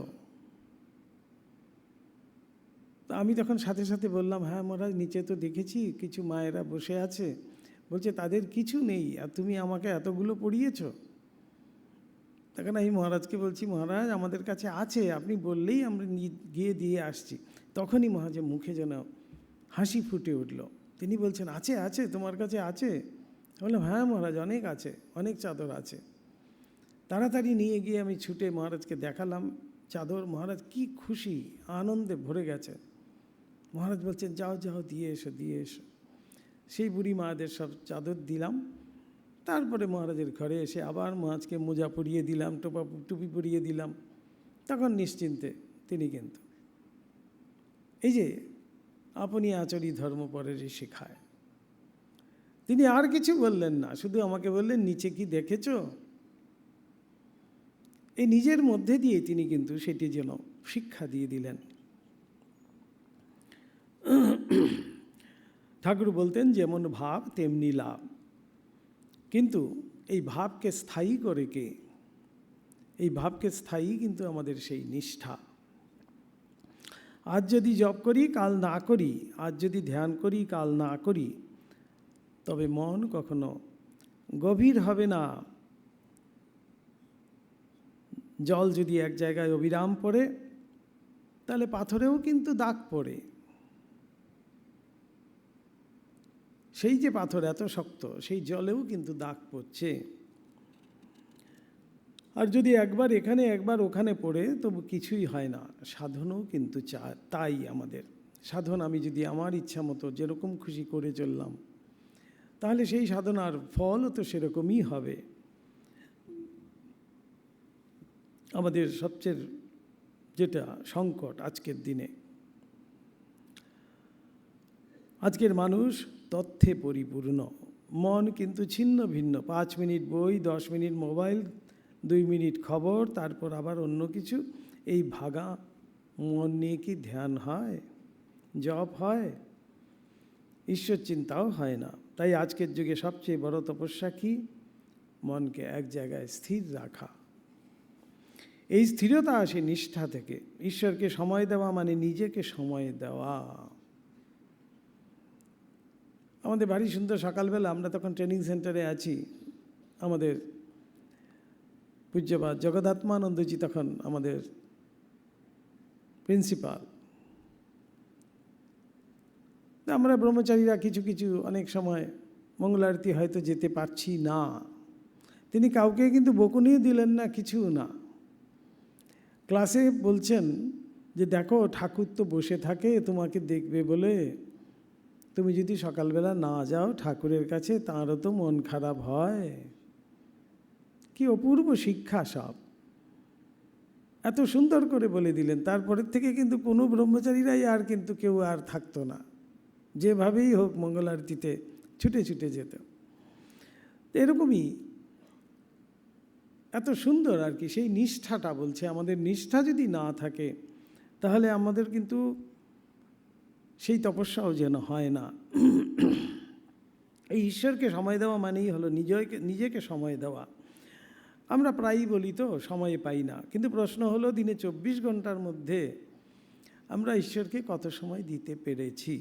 তো আমি তখন সাথে সাথে বললাম, হ্যাঁ মহারাজ, নিচে তো দেখেছি, কিছু মায়েরা বসে আছে। বলছে তাদের কিছু নেই, আর তুমি আমাকে এতগুলো পড়িয়েছ। তখন আমি মহারাজকে বলছি, মহারাজ আমাদের কাছে আছে, আপনি বললেই আমরা গিয়ে দিয়ে আসছি। তখনই মহারাজের মুখে যেন হাসি ফুটে উঠল। তিনি বলছেন, আছে আছে, তোমার কাছে আছে? বললাম, হ্যাঁ মহারাজ, অনেক আছে, অনেক চাদর আছে। তাড়াতাড়ি নিয়ে গিয়ে আমি ছুটে মহারাজকে দেখালাম চাদর। মহারাজ কি খুশি, আনন্দে ভরে গেছে। মহারাজ বলছেন, যাও যাও, দিয়ে এসো, দিয়ে এসো। সেই বুড়ি মাদের সব চাদর দিলাম। তারপরে মহারাজের ঘরে এসে আবার মহারাজকে মোজা পরিয়ে দিলাম, টুপি পরিয়ে দিলাম। তখন নিশ্চিন্তে তিনি কিন্তু এই যে আপনি আচরি ধর্ম পরেরই শেখায়, তিনি আর কিছু বললেন না, শুধু আমাকে বললেন, নিচে কি দেখেছ? এই নিজের মধ্যে দিয়ে তিনি কিন্তু সেটি যেন শিক্ষা দিয়ে দিলেন। ঠাকুর বলতেন, যেমন ভাব তেমনি লাভ। কিন্তু এই ভাবকে স্থায়ী করে কে? এই ভাবকে স্থায়ী কিন্তু আমাদের সেই নিষ্ঠা। আজ যদি জপ করি, কাল না করি, আজ যদি ধ্যান করি, কাল না করি, তবে মন কখনো গভীর হবে না। জল যদি এক জায়গায় অবিরাম পড়ে, তাহলে পাথরেও কিন্তু দাগ পড়ে। সেই যে পাথর এত শক্ত, সেই জলেও কিন্তু দাগ পড়ছে। আর যদি একবার এখানে একবার ওখানে পড়ে, তবু কিছুই হয় না। সাধনও কিন্তু তাই আমাদের সাধন। আমি যদি আমার ইচ্ছা মতো যেরকম খুশি করে চললাম, তাহলে সেই সাধনার ফলও তো সেরকমই হবে। আমাদের সবচেয়ে যেটা সংকট আজকের দিনে, আজকের মানুষ তথ্যে পরিপূর্ণ, মন কিন্তু ছিন্ন ভিন্ন। 5 মিনিট বই, 10 মিনিট মোবাইল, 2 মিনিট খবর, তারপর আবার অন্য কিছু। এই ভাগা মন নিয়ে কি ধ্যান হয়, জপ হয়? ঈশ্বর চিন্তাও হয় না। তাই আজকের যুগে সবচেয়ে বড় তপস্যা কি? মনকে এক জায়গায় স্থির রাখা। এই স্থিরতা আসে নিষ্ঠা থেকে। ঈশ্বরকে সময় দেওয়া মানে নিজেকে সময় দেওয়া। আমাদের বাড়ি সুন্দর, সকালবেলা আমরা তখন ট্রেনিং সেন্টারে আছি, আমাদের পূজ্যপাদ জগদাত্মানন্দজি তখন আমাদের প্রিন্সিপাল। আমরা ব্রহ্মচারীরা কিছু কিছু অনেক সময় মঙ্গলারতি হয়তো যেতে পারছি না। তিনি কাউকে কিন্তু বকুনিও দিলেন না, কিছু না। ক্লাসে বলছেন যে দেখো, ঠাকুর তো বসে থাকে তোমাকে দেখবে বলে, তুমি যদি সকালবেলা না যাও ঠাকুরের কাছে, তাঁরও তো মন খারাপ হয়। কি অপূর্ব শিক্ষা সব, এত সুন্দর করে বলে দিলেন। তারপরের থেকে কিন্তু কোনো ব্রহ্মচারীরাই আর কিন্তু কেউ আর থাকতো না, যেভাবেই হোক মঙ্গল আরতিতে ছুটে ছুটে যেত। এরকমই এত সুন্দর আর কি সেই নিষ্ঠাটা বলছে। আমাদের নিষ্ঠা যদি না থাকে তাহলে আমাদের কিন্তু সেই তপস্যাও যেন হয় না। এই ঈশ্বরকে সময় দেওয়া মানেই হলো নিজেকে সময় দেওয়া। আমরা প্রায়ই বলি তো সময় পাই না, কিন্তু প্রশ্ন হলো দিনে 24 ঘন্টার মধ্যে আমরা ঈশ্বরকে কত সময় দিতে পেরেছি?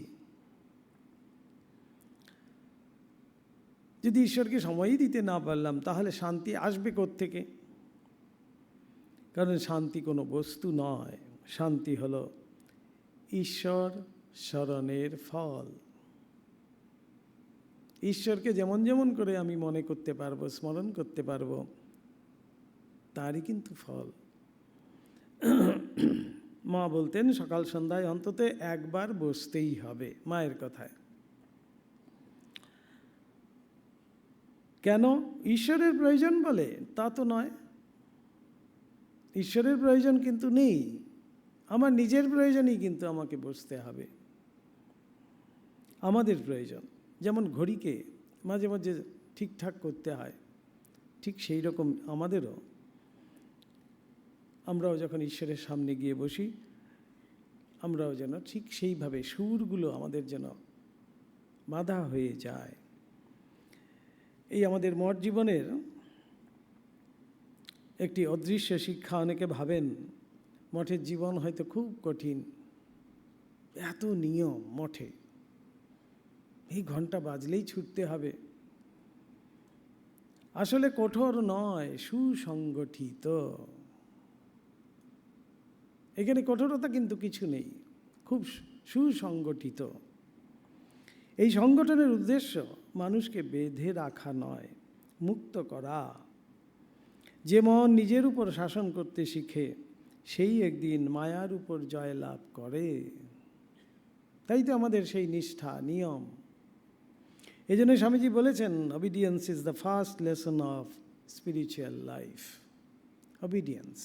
যদি ঈশ্বরকে সময়ই দিতে না পারলাম তাহলে শান্তি আসবে কোত্থেকে? কারণ শান্তি কোনো বস্তু নয়, শান্তি হলো ঈশ্বর স্মরণের ফল। ঈশ্বরকে যেমন যেমন করে আমি মনে করতে পারবো, স্মরণ করতে পারবো, তারই কিন্তু ফল। মা বলতেন সকাল সন্ধ্যায় অন্তত একবার বসতেই হবে, মায়ের কথায়। কেন? ঈশ্বরের প্রয়োজন বলে তা তো নয়। ঈশ্বরের প্রয়োজন কিন্তু নেই, আমার নিজের প্রয়োজনই কিন্তু আমাকে বসতে হবে। আমাদের প্রয়োজন, যেমন ঘড়িকে মাঝে মাঝে ঠিকঠাক করতে হয়, ঠিক সেই রকম আমাদেরও, আমরাও যখন ঈশ্বরের সামনে গিয়ে বসি, আমরাও যেন ঠিক সেইভাবে সুরগুলো আমাদের যেন বাঁধা হয়ে যায়। এই আমাদের মঠ জীবনের একটি অদৃশ্য শিক্ষা। অনেকে ভাবেন মঠের জীবন হয়তো খুব কঠিন, এত নিয়ম মঠে, এই ঘন্টা বাজলেই ছুটতে হবে। আসলে কঠোর নয়, সুসংগঠিত। এখানে কঠোরতা কিন্তু কিছু নেই, খুব সুসংগঠিত। এই সংগঠনের উদ্দেশ্য মানুষকে বেঁধে রাখা নয়, মুক্ত করা। যে মন নিজের উপর শাসন করতে শিখে সেই একদিন মায়ার উপর জয়লাভ করে। তাই তো আমাদের সেই নিষ্ঠা, নিয়ম। এই জন্য স্বামীজি বলেছেন, obedience is the first lesson of spiritual life. Obedience,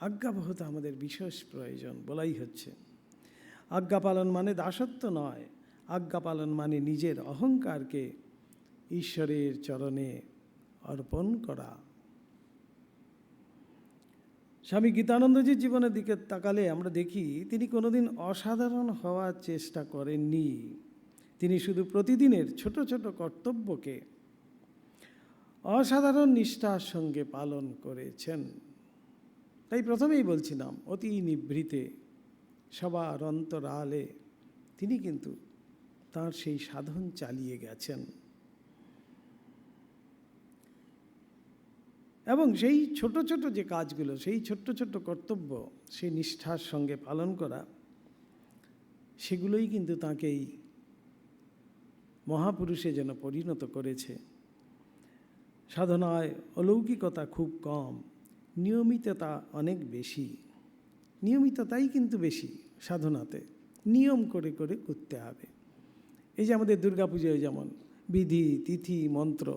আজ্ঞাবহতা আমাদের বিশেষ প্রয়োজন বলাই হচ্ছে। আজ্ঞা পালন মানে দাসত্ব নয়, আজ্ঞা পালন মানে নিজের অহংকারকে ঈশ্বরের চরণে অর্পণ করা। স্বামী গীতানন্দজির জীবনের দিকে তাকালে আমরা দেখি তিনি কোনোদিন অসাধারণ হওয়ার চেষ্টা করেননি। তিনি শুধু প্রতিদিনের ছোট ছোট কর্তব্যকে অসাধারণ নিষ্ঠার সঙ্গে পালন করেছেন। তাই প্রথমেই বলছিলাম, অতি নিভৃতে সবার অন্তরালে তিনি কিন্তু তার সেই সাধন চালিয়ে গেছেন। এবং সেই ছোট ছোট যে কাজগুলো, সেই ছোট্ট ছোট্ট কর্তব্য, সেই নিষ্ঠার সঙ্গে পালন করা, সেগুলোই কিন্তু তাঁকেই মহাপুরুষে যেন পরিণত করেছে। সাধনায় অলৌকিকতা খুব কম, নিয়মিততা অনেক বেশি। নিয়মিততাই কিন্তু বেশি সাধনাতে, নিয়ম করে করে করতে হবে। এই যে আমাদের দুর্গাপুজোয় যেমন বিধি, তিথি, মন্ত্র,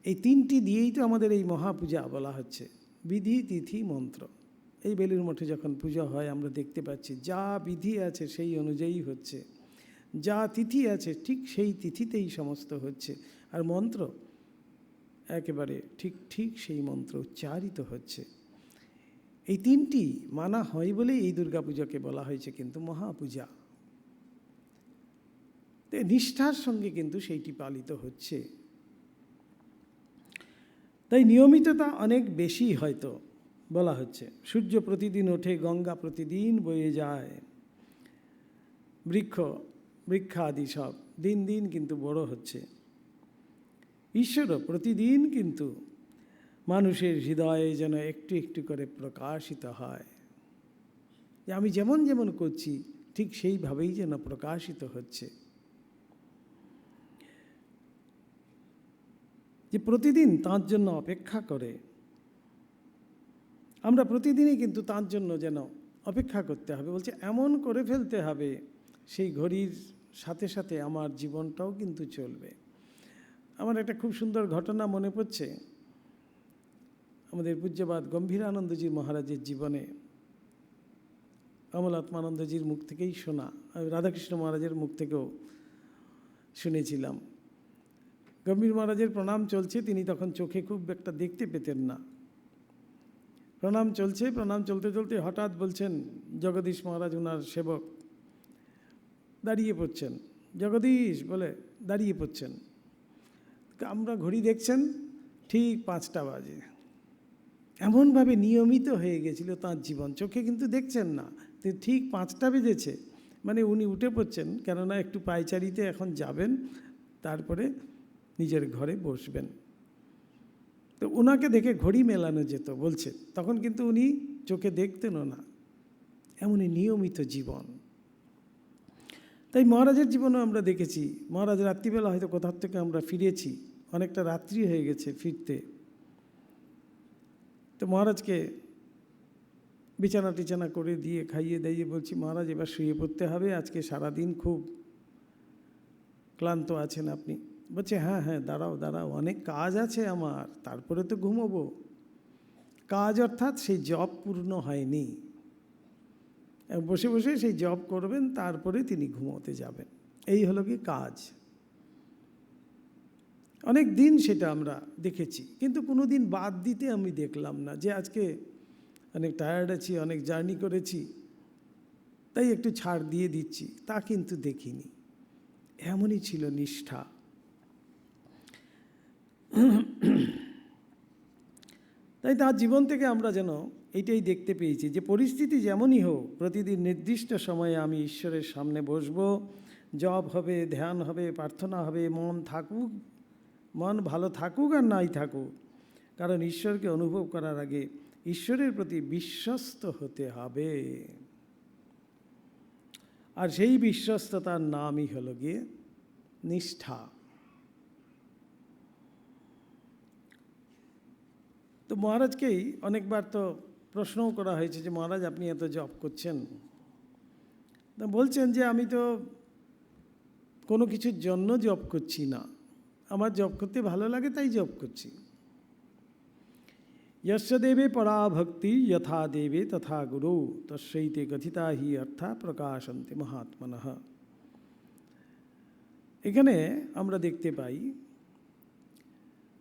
এই তিনটি দিয়েই তো আমাদের এই মহাপূজা বলা হচ্ছে। বিধি, তিথি, মন্ত্র। এই বেলুড় মঠে যখন পূজা হয় আমরা দেখতে পাচ্ছি যা বিধি আছে সেই অনুযায়ী হচ্ছে, যা তিথি আছে ঠিক সেই তিথিতেই সমস্ত হচ্ছে, আর মন্ত্র একেবারে ঠিক ঠিক সেই মন্ত্র উচ্চারিত হচ্ছে। এই তিনটি মানা হয় বলেই এই দুর্গাপূজাকে বলা হয়েছে কিন্তু মহাপূজা। নিষ্ঠার সঙ্গে কিন্তু সেইটি পালিত হচ্ছে। তাই নিয়মিততা অনেক বেশি হয়তো বলা হচ্ছে। সূর্য প্রতিদিন ওঠে, গঙ্গা প্রতিদিন বয়ে যায়, বৃক্ষাদি সব দিন দিন কিন্তু বড় হচ্ছে। ঈশ্বরও প্রতিদিন কিন্তু মানুষের হৃদয়ে যেন একটু একটু করে প্রকাশিত হয়, যে আমি যেমন যেমন করছি ঠিক সেইভাবেই যেন প্রকাশিত হচ্ছে। যে প্রতিদিন তাঁর জন্য অপেক্ষা করে, আমরা প্রতিদিনই কিন্তু তাঁর জন্য যেন অপেক্ষা করতে হবে। বলছে এমন করে ফেলতে হবে সেই ঘড়ির সাথে সাথে আমার জীবনটাও কিন্তু চলবে। আমার একটা খুব সুন্দর ঘটনা মনে পড়ছে, আমাদের পূজ্যপাদ গম্ভীরানন্দজি মহারাজের জীবনে, অমলাত্মানন্দজির মুখ থেকেই শোনা, রাধাকৃষ্ণ মহারাজের মুখ থেকেও শুনেছিলাম। গম্ভীর মহারাজের প্রণাম চলছে, তিনি তখন চোখে খুব একটা দেখতে পেতেন না। প্রণাম চলছে, প্রণাম চলতে চলতে হঠাৎ বলছেন, জগদীশ মহারাজ ওনার সেবক দাঁড়িয়ে পড়ছেন, জগদীশ বলে দাঁড়িয়ে পড়ছেন। আমরা ঘড়ি দেখছেন ঠিক 5টা বাজে। এমনভাবে নিয়মিত হয়ে গেছিল তাঁর জীবন, চোখে কিন্তু দেখছেন না, ঠিক 5টা বেজেছে মানে উনি উঠে পড়ছেন, কেননা একটু পায়চারিতে এখন যাবেন, তারপরে নিজের ঘরে বসবেন। তো ওনাকে দেখে ঘড়ি মেলানো যেত বলছে, তখন কিন্তু উনি চোখে দেখতেনও না। এমনই নিয়মিত জীবন। তাই মহারাজের জীবনেও আমরা দেখেছি, মহারাজ রাত্রিবেলা হয়তো কোথাও থেকে আমরা ফিরেছি, অনেকটা রাত্রি হয়ে গেছে ফিরতে, তো মহারাজকে বিছানা টিছানা করে দিয়ে খাইয়ে দাইয়ে বলছি, মহারাজ এবার শুয়ে পড়তে হবে, আজকে সারাদিন খুব ক্লান্ত আছেন আপনি। বলছে হ্যাঁ হ্যাঁ দাঁড়াও দাঁড়াও, অনেক কাজ আছে আমার, তারপরে তো ঘুমোবো। কাজ অর্থাৎ সেই জব পূর্ণ হয়নি, বসে বসে সেই জব করবেন, তারপরে তিনি ঘুমোতে যাবেন, এই হলো কি কাজ। অনেক দিন সেটা আমরা দেখেছি, কিন্তু কোনো দিন বাদ দিতে আমি দেখলাম না, যে আজকে অনেক টায়ার্ড আছি, অনেক জার্নি করেছি, তাই একটু ছাড় দিয়ে দিচ্ছি, তা কিন্তু দেখিনি। এমনই ছিল নিষ্ঠা। তাই তার জীবন থেকে আমরা যেন এইটাই দেখতে পেয়েছি, যে পরিস্থিতি যেমনই হোক প্রতিদিন নির্দিষ্ট সময়ে আমি ঈশ্বরের সামনে বসবো, জপ হবে, ধ্যান হবে, প্রার্থনা হবে, মন ভালো থাকুক আর নাই থাকুক, কারণ ঈশ্বরকে অনুভব করার আগে ঈশ্বরের প্রতি বিশ্বস্ত হতে হবে। আর সেই বিশ্বস্ততার নামই হলো গিয়ে নিষ্ঠা। তো মহারাজকেই অনেকবার তো প্রশ্নও করা হয়েছে যে মহারাজ আপনি এত জপ করছেন, তো বলছেন যে আমি তো কোনো কিছুর জন্য জপ করছি না, আমার জপ করতে ভালো লাগে তাই জপ করছি। यस्य देवे परा भक्ति यथा देवे तथा गुरु तस्यैते कथिता हि अर्था प्रकाशन्ते महात्मनः। এখানে আমরা দেখতে পাই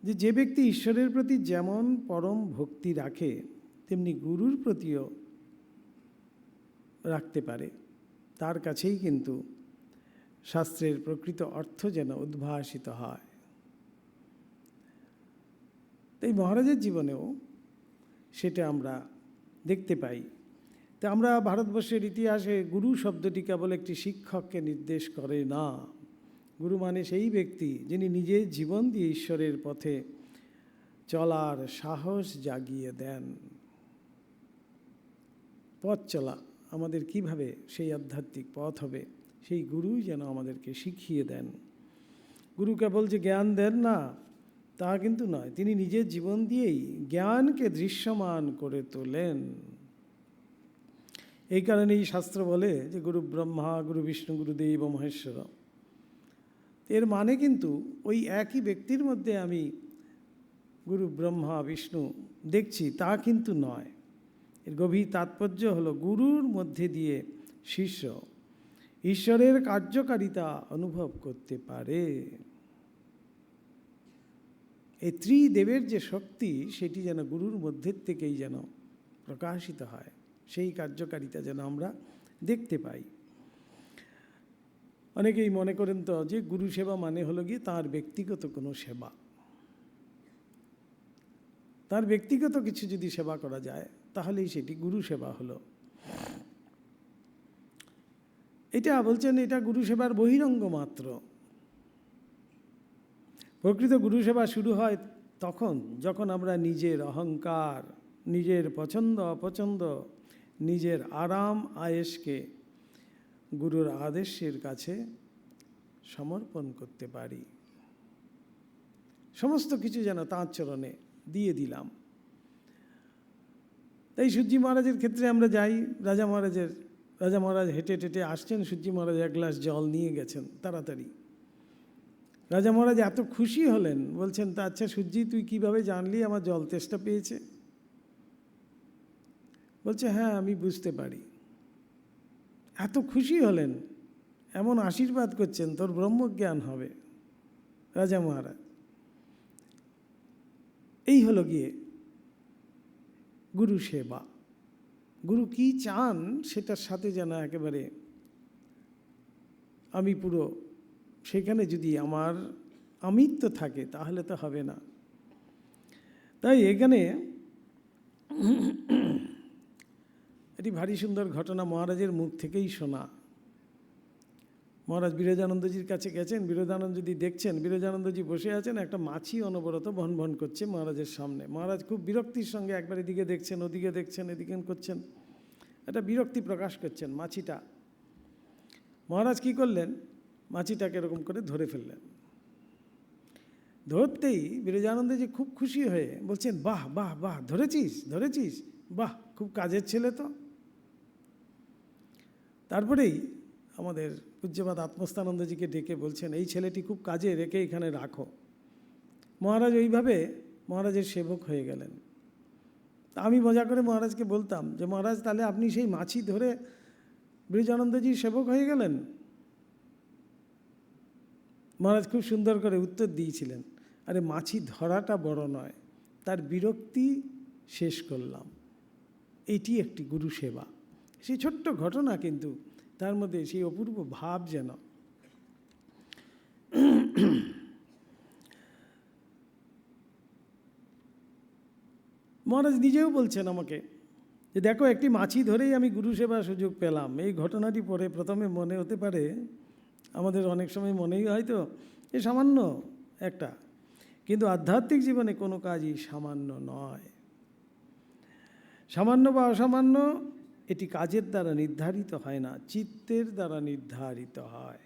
যে ব্যক্তি ঈশ্বরের প্রতি যেমন পরম ভক্তি রাখে তেমনি গুরুর প্রতিও রাখতে পারে, তার কাছেই কিন্তু শাস্ত্রের প্রকৃত অর্থ যেন উদ্ভাসিত হয়। তাই মহারাজের জীবনেও সেটা আমরা দেখতে পাই। তা আমরা ভারতবর্ষের ইতিহাসে গুরু শব্দটি কেবল একটি শিক্ষককে নির্দেশ করে না। গুরু মানে সেই ব্যক্তি যিনি নিজের জীবন দিয়ে ঈশ্বরের পথে চলার সাহস জাগিয়ে দেন। পথ চলা আমাদের কিভাবে সেই আধ্যাত্মিক পথ হবে, সেই গুরুই যেন আমাদেরকে শিখিয়ে দেন। গুরু কেবল যে জ্ঞান দেন না তা কিন্তু নয়, তিনি নিজের জীবন দিয়েই জ্ঞানকে দৃশ্যমান করে তোলেন। এই কারণেই শাস্ত্র বলে যে গুরু ব্রহ্মা, গুরু বিষ্ণু, গুরুদেব মহেশ্বর। এর মানে কিন্তু ওই একই ব্যক্তির মধ্যে আমি গুরু ব্রহ্মা বিষ্ণু দেখছি তা কিন্তু নয়। এর গভীর তাৎপর্য হলো গুরুর মধ্যে দিয়ে শিষ্য ঈশ্বরের কার্যকারিতা অনুভব করতে পারে। এই ত্রিদেবের যে শক্তি সেটি যেন গুরুর মধ্যের থেকেই যেন প্রকাশিত হয়, সেই কার্যকারিতা যেন আমরা দেখতে পাই। অনেকেই মনে করেন তো যে গুরু সেবা মানে হলো গিয়ে তার ব্যক্তিগত কোনো সেবা, তার ব্যক্তিগত কিছু যদি সেবা করা যায় তাহলেই সেটি গুরু সেবা হলো। এটা বলছেন এটা গুরু সেবার বহিরঙ্গ মাত্র। প্রকৃত গুরু সেবা শুরু হয় তখন যখন আমরা নিজের অহংকার, নিজের পছন্দ অপছন্দ, নিজের আরাম আয়েশকে গুরুর আদেশের কাছে সমর্পণ করতে পারি। সমস্ত কিছু যেন তাঁর চরণে দিয়ে দিলাম। তাই সূর্যি মহারাজের ক্ষেত্রে আমরা যাই, রাজা মহারাজ হেঁটে টেটে আসছেন, সূর্যি মহারাজ এক গ্লাস জল নিয়ে গেছেন তাড়াতাড়ি। রাজা মহারাজ এত খুশি হলেন, বলছেন তা আচ্ছা সূর্যি তুই কিভাবে জানলি আমার জল তেষ্টা পেয়েছে? বলছে হ্যাঁ আমি বুঝতে পারি। এত খুশি হলেন, এমন আশীর্বাদ করছেন তোর ব্রহ্মজ্ঞান হবে। রাজা মহারাজ এই হলো গিয়ে গুরু সেবা। গুরু কি চান সেটার সাথে যেন একেবারে আমি পুরো সেখানে যদি আমার আমিত্ব থাকে তাহলে তো হবে না। তাই এখানে এটি ভারী সুন্দর ঘটনা মহারাজের মুখ থেকেই শোনা। মহারাজ বিরজানন্দজির কাছে গেছেন, বিরজানন্দজি দেখছেন বিরজানন্দজি বসে আছেন, একটা মাছি অনবরত ভন ভন করছে মহারাজের সামনে। মহারাজ খুব বিরক্তির সঙ্গে একবার এদিকে দেখছেন, ওদিকে দেখছেন, এদিকে করছেন, একটা বিরক্তি প্রকাশ করছেন মাছিটা। মহারাজ কি করলেন, মাছিটাকে এরকম করে ধরে ফেললেন। ধরতেই বিরজানন্দজি খুব খুশি হয়ে বলছেন বাহ বাহ বাহ, ধরেছিস ধরেছিস, বাহ খুব কাজের ছেলে তো। তারপরেই আমাদের পূজ্যপাদ আত্মস্থানন্দজিকে ডেকে বলছেন এই ছেলেটি খুব কাজে, রেখে এখানে রাখো। মহারাজ ওইভাবে মহারাজের সেবক হয়ে গেলেন। আমি মজা করে মহারাজকে বলতাম যে মহারাজ তাহলে আপনি সেই মাছি ধরে বিরজানন্দজির সেবক হয়ে গেলেন? মহারাজ খুব সুন্দর করে উত্তর দিয়েছিলেন, আরে মাছি ধরাটা বড় নয়, তার বিরক্তি শেষ করলাম, এটি একটি গুরু সেবা। সেই ছোট্ট ঘটনা কিন্তু তার মধ্যে সেই অপূর্ব ভাব যেন। মহারাজ নিজেও বলছেন আমাকে যে দেখো একটি মাছি ধরেই আমি গুরু সেবার সুযোগ পেলাম। এই ঘটনাটি পরে প্রথমে মনে হতে পারে, আমাদের অনেক সময় মনেই হয়তো এ সামান্য একটা, কিন্তু আধ্যাত্মিক জীবনে কোনো কাজই সামান্য নয়। সামান্য বা অসামান্য এটি কাজের দ্বারা নির্ধারিত হয় না, চিত্তের দ্বারা নির্ধারিত হয়।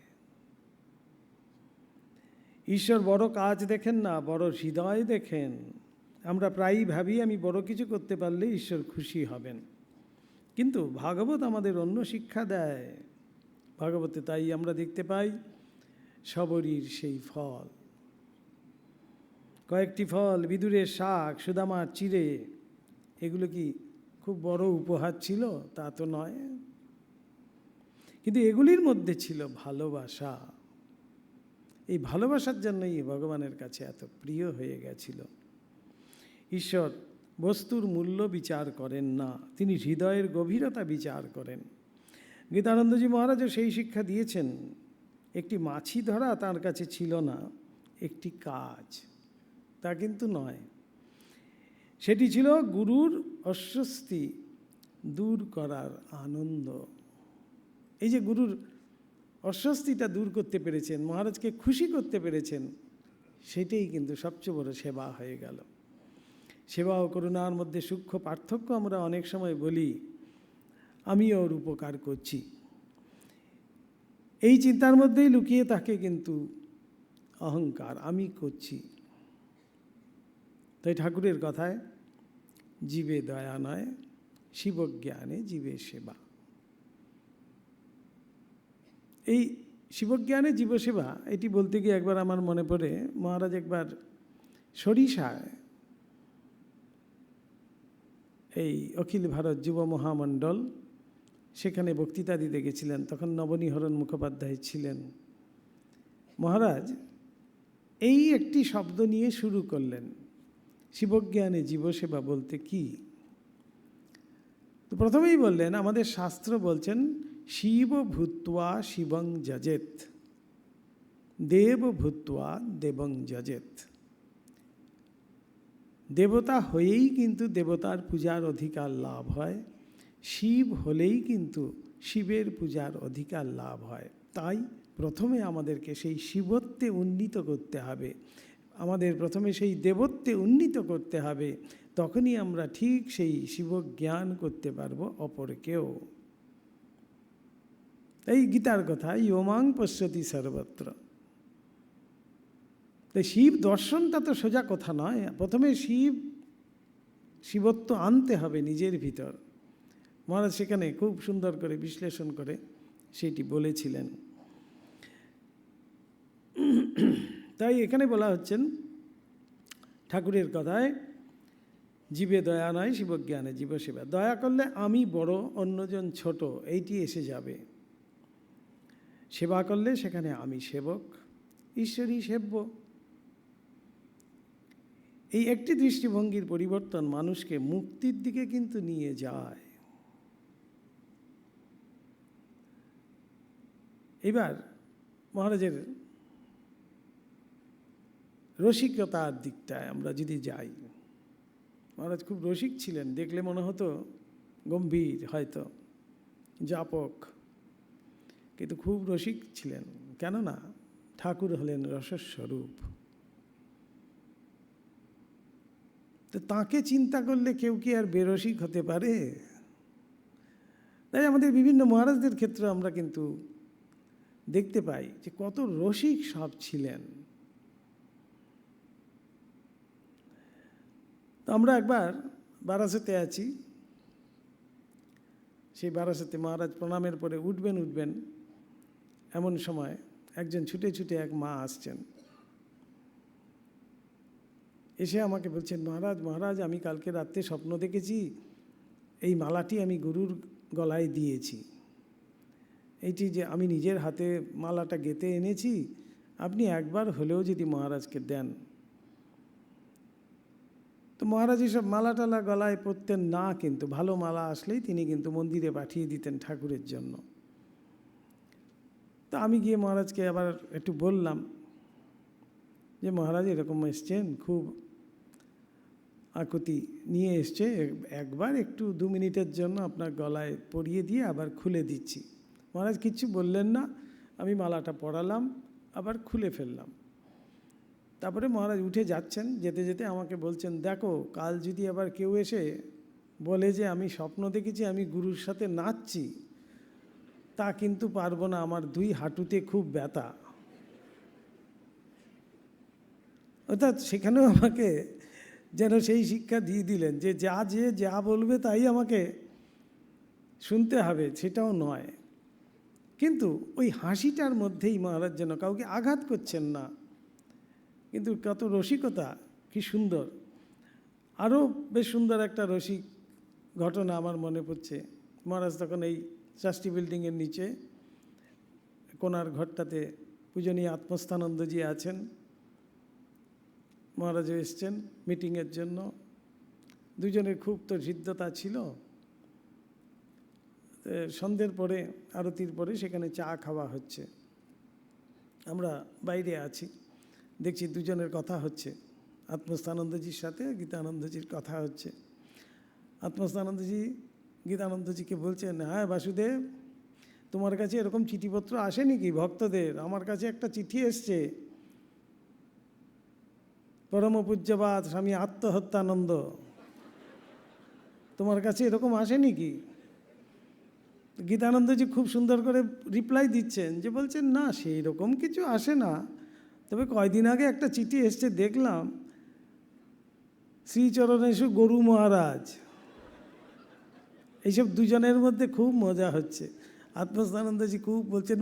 ঈশ্বর বড় কাজ দেখেন না, বড় হৃদয় দেখেন। আমরা প্রায়ই ভাবি আমি বড় কিছু করতে পারলে ঈশ্বর খুশি হবেন, কিন্তু ভাগবত আমাদের অন্য শিক্ষা দেয়। ভাগবতে তাই আমরা দেখতে পাই সবরীর সেই ফল, কয়েকটি ফল, বিদুরের শাক, সুদামার চিড়ে, এগুলো কি খুব বড় উপহার ছিল? তা তো নয়, কিন্তু এগুলির মধ্যে ছিল ভালোবাসা। এই ভালোবাসার জন্যই ভগবানের কাছে এত প্রিয় হয়ে গেছিল। ঈশ্বর বস্তুর মূল্য বিচার করেন না, তিনি হৃদয়ের গভীরতা বিচার করেন। গীতানন্দজি মহারাজও সেই শিক্ষা দিয়েছেন। একটি মাছি ধরা তার কাছে ছিল না একটি কাজ, তা কিন্তু নয়, সেটি ছিল গুরুর অস্বস্তি দূর করার আনন্দ। এই যে গুরুর অস্বস্তিটা দূর করতে পেরেছেন, মহারাজকে খুশি করতে পেরেছেন, সেটাই কিন্তু সবচেয়ে বড় সেবা হয়ে গেল। সেবা ও করুণার মধ্যে সূক্ষ্ম পার্থক্য আমরা অনেক সময় বলি আমি ওর উপকার করছি, এই চিন্তার মধ্যেই লুকিয়ে থাকে কিন্তু অহংকার, আমি করছি। তাই ঠাকুরের কথায় জীবে দয়া নয় শিবজ্ঞানে জীবে সেবা। এই শিবজ্ঞানে জীবসেবা এটি বলতে গিয়ে একবার আমার মনে পড়ে, মহারাজ একবার সরিষায় এই অখিল ভারত যুব মহামণ্ডল সেখানে বক্তৃতা দিতে গেছিলেন। তখন নবনীহরণ মুখোপাধ্যায় ছিলেন। মহারাজ এই একটি শব্দ নিয়ে শুরু করলেন, শিবজ্ঞানে জীবসেবা বলতে কি। তো প্রথমেই বললেন, আমাদের শাস্ত্র বলছেন শিব ভূত্বা শিবং যজেত, দেব ভূত্বা দেবং যজেত। দেবতা হয়েই কিন্তু দেবতার পূজার অধিকার লাভ হয়, শিব হলেই কিন্তু শিবের পূজার অধিকার লাভ হয়। তাই প্রথমে আমাদেরকে সেই শিবত্বে উন্নীত করতে হবে, আমাদের প্রথমে সেই দেবত্বে উন্নীত করতে হবে, তখনই আমরা ঠিক সেই শিবজ্ঞান করতে পারবো অপরকেও। এই গীতার কথা, ইয়মাং পশ্যতি সর্বত্র। তাই শিব দর্শনটা তো সোজা কথা নয়, প্রথমে শিবত্ব আনতে হবে নিজের ভিতর। মহারাজ সেখানে খুব সুন্দর করে বিশ্লেষণ করে সেটি বলেছিলেন। তাই এখানে বলা হচ্ছেন ঠাকুরের কথায়, জীবে দয়া নয় শিবজ্ঞানে জীবসেবা। দয়া করলে আমি বড় অন্যজন ছোট এইটি এসে যাবে, সেবা করলে সেখানে আমি সেবক, ঈশ্বরই সেব্য। এই একটি দৃষ্টিভঙ্গির পরিবর্তন মানুষকে মুক্তির দিকে কিন্তু নিয়ে যায়। এবার মহারাজের রসিকতার দিকটায় আমরা যদি যাই, মহারাজ খুব রসিক ছিলেন, দেখলে মনে হতো গম্ভীর হয়তো জাপক, কিন্তু খুব রসিক ছিলেন। কেননা ঠাকুর হলেন রসস্বরূপ। তো তাঁকে চিন্তা করলে কেউ কি আর বেরসিক হতে পারে? তাই আমাদের বিভিন্ন মহারাজদের ক্ষেত্রে আমরা কিন্তু দেখতে পাই যে কত রসিক সব ছিলেন। তো আমরা একবার বারাসাতে আছি, সেই বারাসাতে মহারাজ প্রণামের পরে উঠবেন, এমন সময় একজন ছুটে ছুটে এক মা আসছেন, এসে আমাকে বলছেন, মহারাজ আমি কালকে রাত্রে স্বপ্ন দেখেছি, এই মালাটি আমি গুরুর গলায় দিয়েছি, এইটি যে আমি নিজের হাতে মালাটা গেঁথে এনেছি, আপনি একবার হলেও যদি মহারাজকে দেন। তো মহারাজ এসব মালা টালা গলায় পরতেন না, কিন্তু ভালো মালা আসলেই তিনি কিন্তু মন্দিরে পাঠিয়ে দিতেন ঠাকুরের জন্য। তো আমি গিয়ে মহারাজকে আবার একটু বললাম যে মহারাজ এরকম এসছেন, খুব আকুতি নিয়ে এসছে, একবার একটু 2 মিনিটের জন্য আপনার গলায় পরিয়ে দিয়ে আবার খুলে দিচ্ছি। মহারাজ কিচ্ছু বললেন না, আমি মালাটা পরালাম, আবার খুলে ফেললাম। তারপরে মহারাজ উঠে যাচ্ছেন, যেতে যেতে আমাকে বলছেন, দেখো কাল যদি আবার কেউ এসে বলে যে আমি স্বপ্ন দেখেছি আমি গুরুর সাথে নাচছি, তা কিন্তু পারবো না, আমার 2 হাঁটুতে খুব ব্যথা। অর্থাৎ সেখানেও আমাকে যেন সেই শিক্ষা দিয়ে দিলেন যে যা বলবে তাই আমাকে শুনতে হবে, সেটাও নয়। কিন্তু ওই হাসিটার মধ্যেই মহারাজ যেন কাউকে আঘাত করছেন না, কিন্তু কত রসিকতা, কি সুন্দর। আরও বেশ সুন্দর একটা রসিক ঘটনা আমার মনে পড়ছে। মহারাজ তখন এই ট্রাস্টি বিল্ডিংয়ের নিচে কোনার ঘরটাতে পূজনীয় আত্মস্থানন্দজি আছেন, মহারাজও এসছেন মিটিংয়ের জন্য। দুজনের খুব তো হৃদ্যতা ছিল। সন্ধ্যের পরে, আরতির পরে সেখানে চা খাওয়া হচ্ছে, আমরা বাইরে আছি, দেখছি দুজনের কথা হচ্ছে, আত্মস্থানন্দজির সাথে গীতানন্দজির কথা হচ্ছে। আত্মস্থানন্দজি গীতানন্দজিকে বলছেন, হ্যাঁ বাসুদেব, তোমার কাছে এরকম চিঠিপত্র আসে নাকি ভক্তদের? আমার কাছে একটা চিঠি এসছে, পরম পূজ্যপাদ স্বামী আত্মহত্যানন্দ, তোমার কাছে এরকম আসেনি কি? গীতানন্দজি খুব সুন্দর করে রিপ্লাই দিচ্ছেন, যে বলছেন না সেই রকম কিছু আসে না, তবে কয়দিন আগে একটা চিঠি এসছে দেখলাম, শ্রীচরণেশু গরু মহারাজ। এইসব দুজনের মধ্যে খুব মজা হচ্ছে। আত্মস্থানন্দজি খুব বলছেন,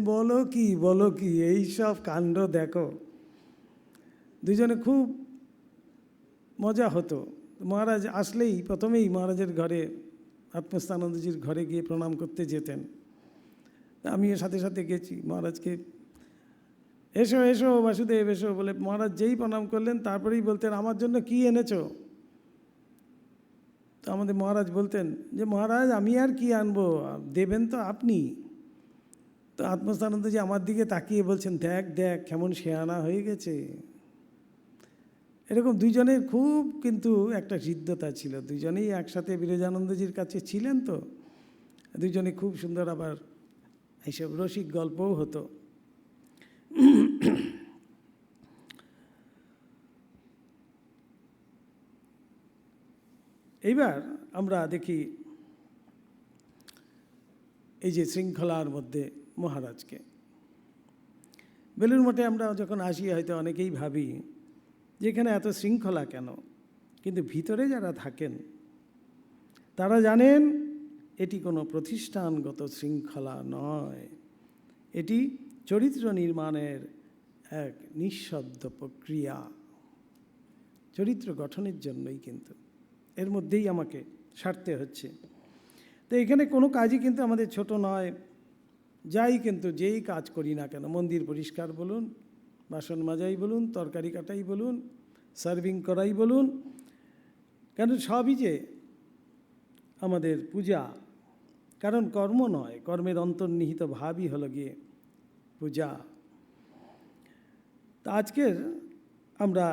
বলো কি এই সব কাণ্ড দেখো। দুজনে খুব মজা হতো। মহারাজ আসলেই প্রথমেই মহারাজের ঘরে, আত্মস্থানন্দজির ঘরে গিয়ে প্রণাম করতে যেতেন। আমিও সাথে সাথে গেছি মহারাজকে, এসো এসো বাসুদেব এসো বলে মহারাজ যেই প্রণাম করলেন তারপরেই বলতেন, আমার জন্য কি এনেছো? তো আমাদের মহারাজ বলতেন যে মহারাজ আমি আর কি আনবো, দেবেন তো আপনি। তো আত্মস্থানন্দজি আমার দিকে তাকিয়ে বলছেন, দেখ দেখ কেমন শেয়ানা হয়ে গেছে। এরকম দুইজনের খুব কিন্তু একটা হৃদ্যতা ছিল, দুজনেই একসাথে বিরজানন্দজির কাছে ছিলেন, তো দুজনে খুব সুন্দর আবার এইসব রসিক গল্পও হতো। এইবার আমরা দেখি এই যে শৃঙ্খলার মধ্যে মহারাজকে, বেলুড় মঠে আমরা যখন আসি হয়তো অনেকেই ভাবি যে এখানে এত শৃঙ্খলা কেন, কিন্তু ভিতরে যারা থাকেন তারা জানেন এটি কোনো প্রতিষ্ঠানগত শৃঙ্খলা নয়, এটি চরিত্র নির্মাণের এক নিঃশব্দ প্রক্রিয়া, চরিত্র গঠনের জন্যই কিন্তু এর মধ্যেই আমাকে সারতে হচ্ছে। তো এখানে কোনো কাজই কিন্তু আমাদের ছোট নয়, যাই কিন্তু যেই কাজ করি না কেন, মন্দির পরিষ্কার বলুন, বাসন মাজাই বলুন, তরকারি কাটাই বলুন, সার্ভিং করাই বলুন, কেন সবই যে আমাদের পূজা, কারণ কর্ম নয়, কর্মের অন্তর্নিহিত ভাবই হলো গিয়ে পূজা। তা আজকের আমরা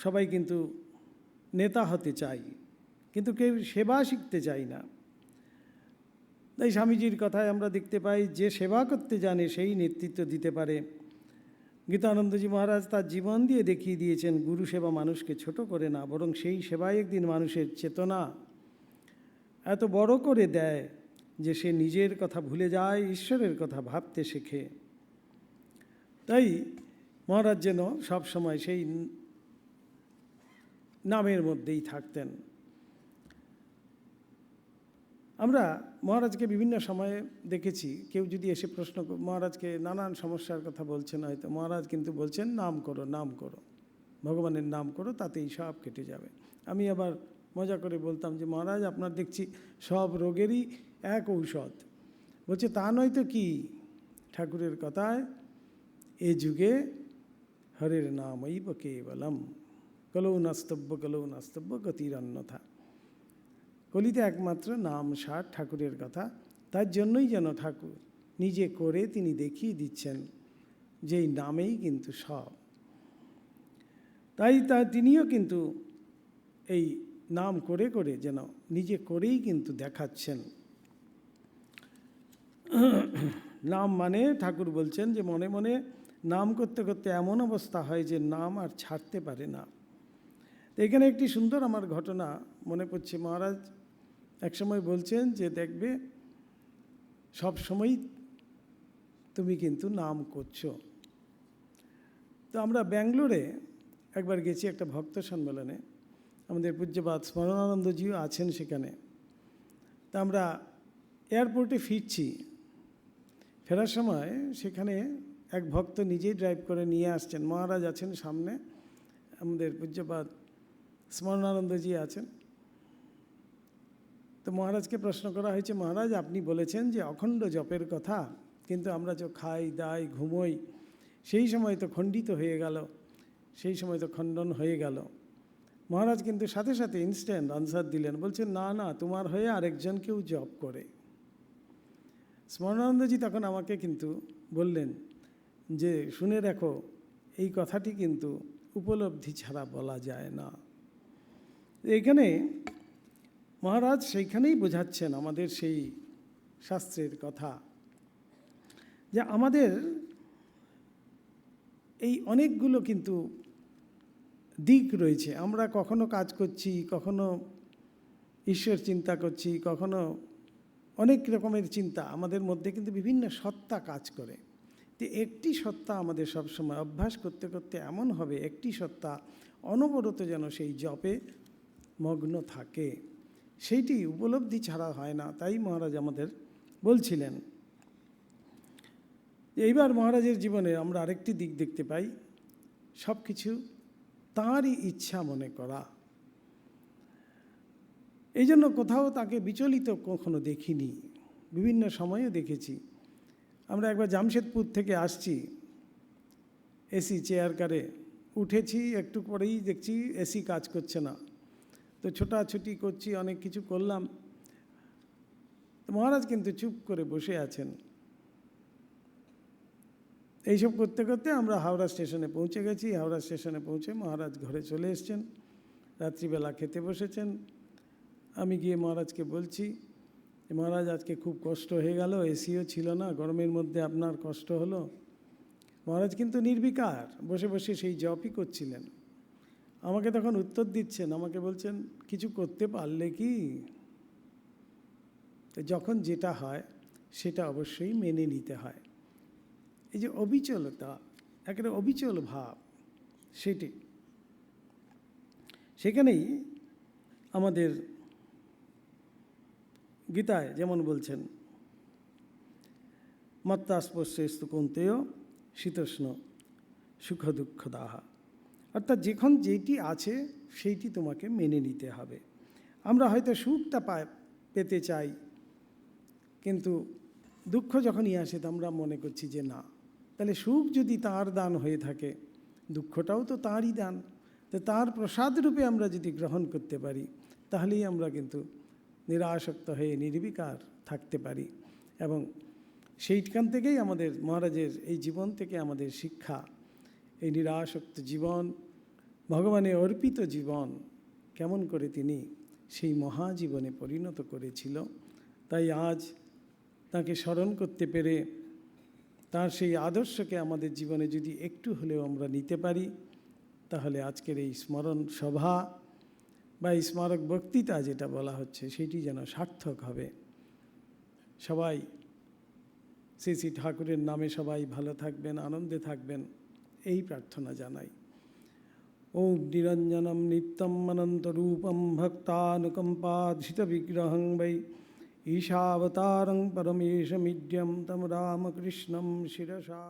সবাই কিন্তু নেতা হতে চাই, কিন্তু কেউ সেবা শিখতে চাই না। তাই স্বামীজির কথায় আমরা দেখতে পাই, যে সেবা করতে জানে সেই নেতৃত্ব দিতে পারে। গীতানন্দজি মহারাজ তার জীবন দিয়ে দেখিয়ে দিয়েছেন, গুরু সেবা মানুষকে ছোট করে না, বরং সেই সেবায় একদিন মানুষের চেতনা এত বড় করে দেয় যে সে নিজের কথা ভুলে যায়, ঈশ্বরের কথা ভাবতে শেখে। তাই মহারাজ যেন সবসময় সেই নামের মধ্যেই থাকতেন। আমরা মহারাজকে বিভিন্ন সময়ে দেখেছি, কেউ যদি এসে প্রশ্ন, মহারাজকে নানান সমস্যার কথা বলছেন হয়তো, মহারাজ কিন্তু বলছেন নাম করো, নাম করো, ভগবানের নাম করো, তাতেই সব কেটে যাবে। আমি আবার মজা করে বলতাম যে মহারাজ আপনার দেখছি সব রোগেরই এক ঔষধ। বলছে তা নয় তো কি, ঠাকুরের কথায় এ যুগে হরের নামই কেবলম, কলৌ নাস্তব্য গতির অন্যথা। কলিতে একমাত্র নাম সার ঠাকুরের কথা, তার জন্যই যেন ঠাকুর নিজে করে তিনি দেখিয়ে দিচ্ছেন যে এই নামেই কিন্তু সব। তাই তিনিও কিন্তু এই নাম করে করে যেন নিজে করেই কিন্তু দেখাচ্ছেন। নাম মানে ঠাকুর বলছেন যে মনে মনে নাম করতে করতে এমন অবস্থা হয় যে নাম আর ছাড়তে পারে না। তো এখানে একটি সুন্দর আমার ঘটনা মনে পড়ছে। মহারাজ একসময় বলছেন যে দেখবে সব সময় তুমি কিন্তু নাম করছো। তো আমরা ব্যাঙ্গালোরে একবার গেছি একটা ভক্ত সম্মেলনে, আমাদের পূজ্যপাদ স্মরণানন্দজিও আছেন সেখানে। তা আমরা এয়ারপোর্টে ফিরছি, ফেরার সময় সেখানে এক ভক্ত নিজেই ড্রাইভ করে নিয়ে আসছেন, মহারাজ আছেন সামনে, আমাদের পূজ্যপাদ স্মরণানন্দজি আছেন। তো মহারাজকে প্রশ্ন করা হয়েছে, মহারাজ আপনি বলেছেন যে অখণ্ড জপের কথা, কিন্তু আমরা যে খাই দাই ঘুমোই সেই সময় তো খণ্ডিত হয়ে গেল, সেই সময় তো খণ্ডন হয়ে গেল। মহারাজ কিন্তু সাথে সাথে ইনস্ট্যান্ট আনসার দিলেন, বলছেন না না, তোমার হয়ে আরেকজনকেও জপ করে। স্মরণানন্দজি তখন আমাকে কিন্তু বললেন যে শুনে রাখো, এই কথাটি কিন্তু উপলব্ধি ছাড়া বলা যায় না। এইখানে মহারাজ সেইখানেই বোঝাচ্ছেন আমাদের সেই শাস্ত্রের কথা, যে আমাদের এই অনেকগুলো কিন্তু দিক রয়েছে। আমরা কখনো কাজ করছি, কখনো ঈশ্বর চিন্তা করছি, কখনো অনেক রকমের চিন্তা, আমাদের মধ্যে কিন্তু বিভিন্ন সত্তা কাজ করে। তো একটি সত্তা আমাদের সবসময় অভ্যাস করতে করতে এমন হবে, একটি সত্তা অনবরত যেন সেই জপে মগ্ন থাকে, সেইটি উপলব্ধি ছাড়া হয় না। তাই মহারাজ আমাদের বলছিলেন এইবার মহারাজের জীবনে আমরা আরেকটি দিক দেখতে পাই, সব কিছু তাঁরই ইচ্ছা মনে করা। এই জন্য কোথাও তাকে বিচলিত কখনো দেখিনি, বিভিন্ন সময়ে দেখেছি। আমরা একবার জামশেদপুর থেকে আসছি, এসি চেয়ার কারে উঠেছি, একটু পরেই দেখছি এসি কাজ করছে না। তো ছোটাছুটি করছি, অনেক কিছু করলাম। মহারাজ কিন্তু চুপ করে বসে আছেন। এইসব করতে করতে আমরা হাওড়া স্টেশনে পৌঁছে গেছি। হাওড়া স্টেশনে পৌঁছে মহারাজ ঘরে চলে এসছেন, রাত্রিবেলা খেতে বসেছেন। আমি গিয়ে মহারাজকে বলছি, মহারাজ আজকে খুব কষ্ট হয়ে গেল, এসিও ছিল না, গরমের মধ্যে আপনার কষ্ট হলো। মহারাজ কিন্তু নির্বিকার বসে বসে সেই জপই করছিলেন। আমাকে তখন উত্তর দিচ্ছেন, আমাকে বলছেন, কিছু করতে পারলে কি? যখন যেটা হয় সেটা অবশ্যই মেনে নিতে হয়। এই যে অবিচলতা, একেবারে অবিচল ভাব, সেখানেই আমাদের গীতায় যেমন বলছেন, মত্তাস্পর্শেস্তু কৌন্তেয় শীতোষ্ণ সুখ দুঃখ দাহা, অর্থাৎ যখন যেটি আছে সেইটি তোমাকে মেনে নিতে হবে। আমরা হয়তো সুখটা পেতে চাই, কিন্তু দুঃখ যখনই আসে তো আমরা মনে করছি যে না, তাহলে সুখ যদি তাঁর দান হয়ে থাকে, দুঃখটাও তো তাঁরই দান। তো তাঁর প্রসাদ রূপে আমরা যদি গ্রহণ করতে পারি, তাহলেই আমরা কিন্তু নিরাসক্ত হয়ে নির্বিকার থাকতে পারি। এবং সেইখান থেকেই আমাদের মহারাজের এই জীবন থেকে আমাদের শিক্ষা, এই নিরাসক্ত জীবন, ভগবানে অর্পিত জীবন কেমন করে তিনি সেই মহাজীবনে পরিণত করেছিল। তাই আজ তাকে স্মরণ করতে পেরে, তার সেই আদর্শকে আমাদের জীবনে যদি একটু হলেও আমরা নিতে পারি, তাহলে আজকের এই স্মরণ সভা বা এই স্মারক বক্তৃতা যেটা বলা হচ্ছে, সেটি যেন সার্থক হবে। সবাই শ্রী শ্রী ঠাকুরের নামে সবাই ভালো থাকবেন, আনন্দে থাকবেন, এই প্রার্থনা জানাই। ওম নিরঞ্জনম নিত্যম অনন্তরূপম ভক্তানুকম্পাধৃত বিগ্রহং বৈ ঈশাবতারং পরমেশমিড্যম তম রামকৃষ্ণম শিরসা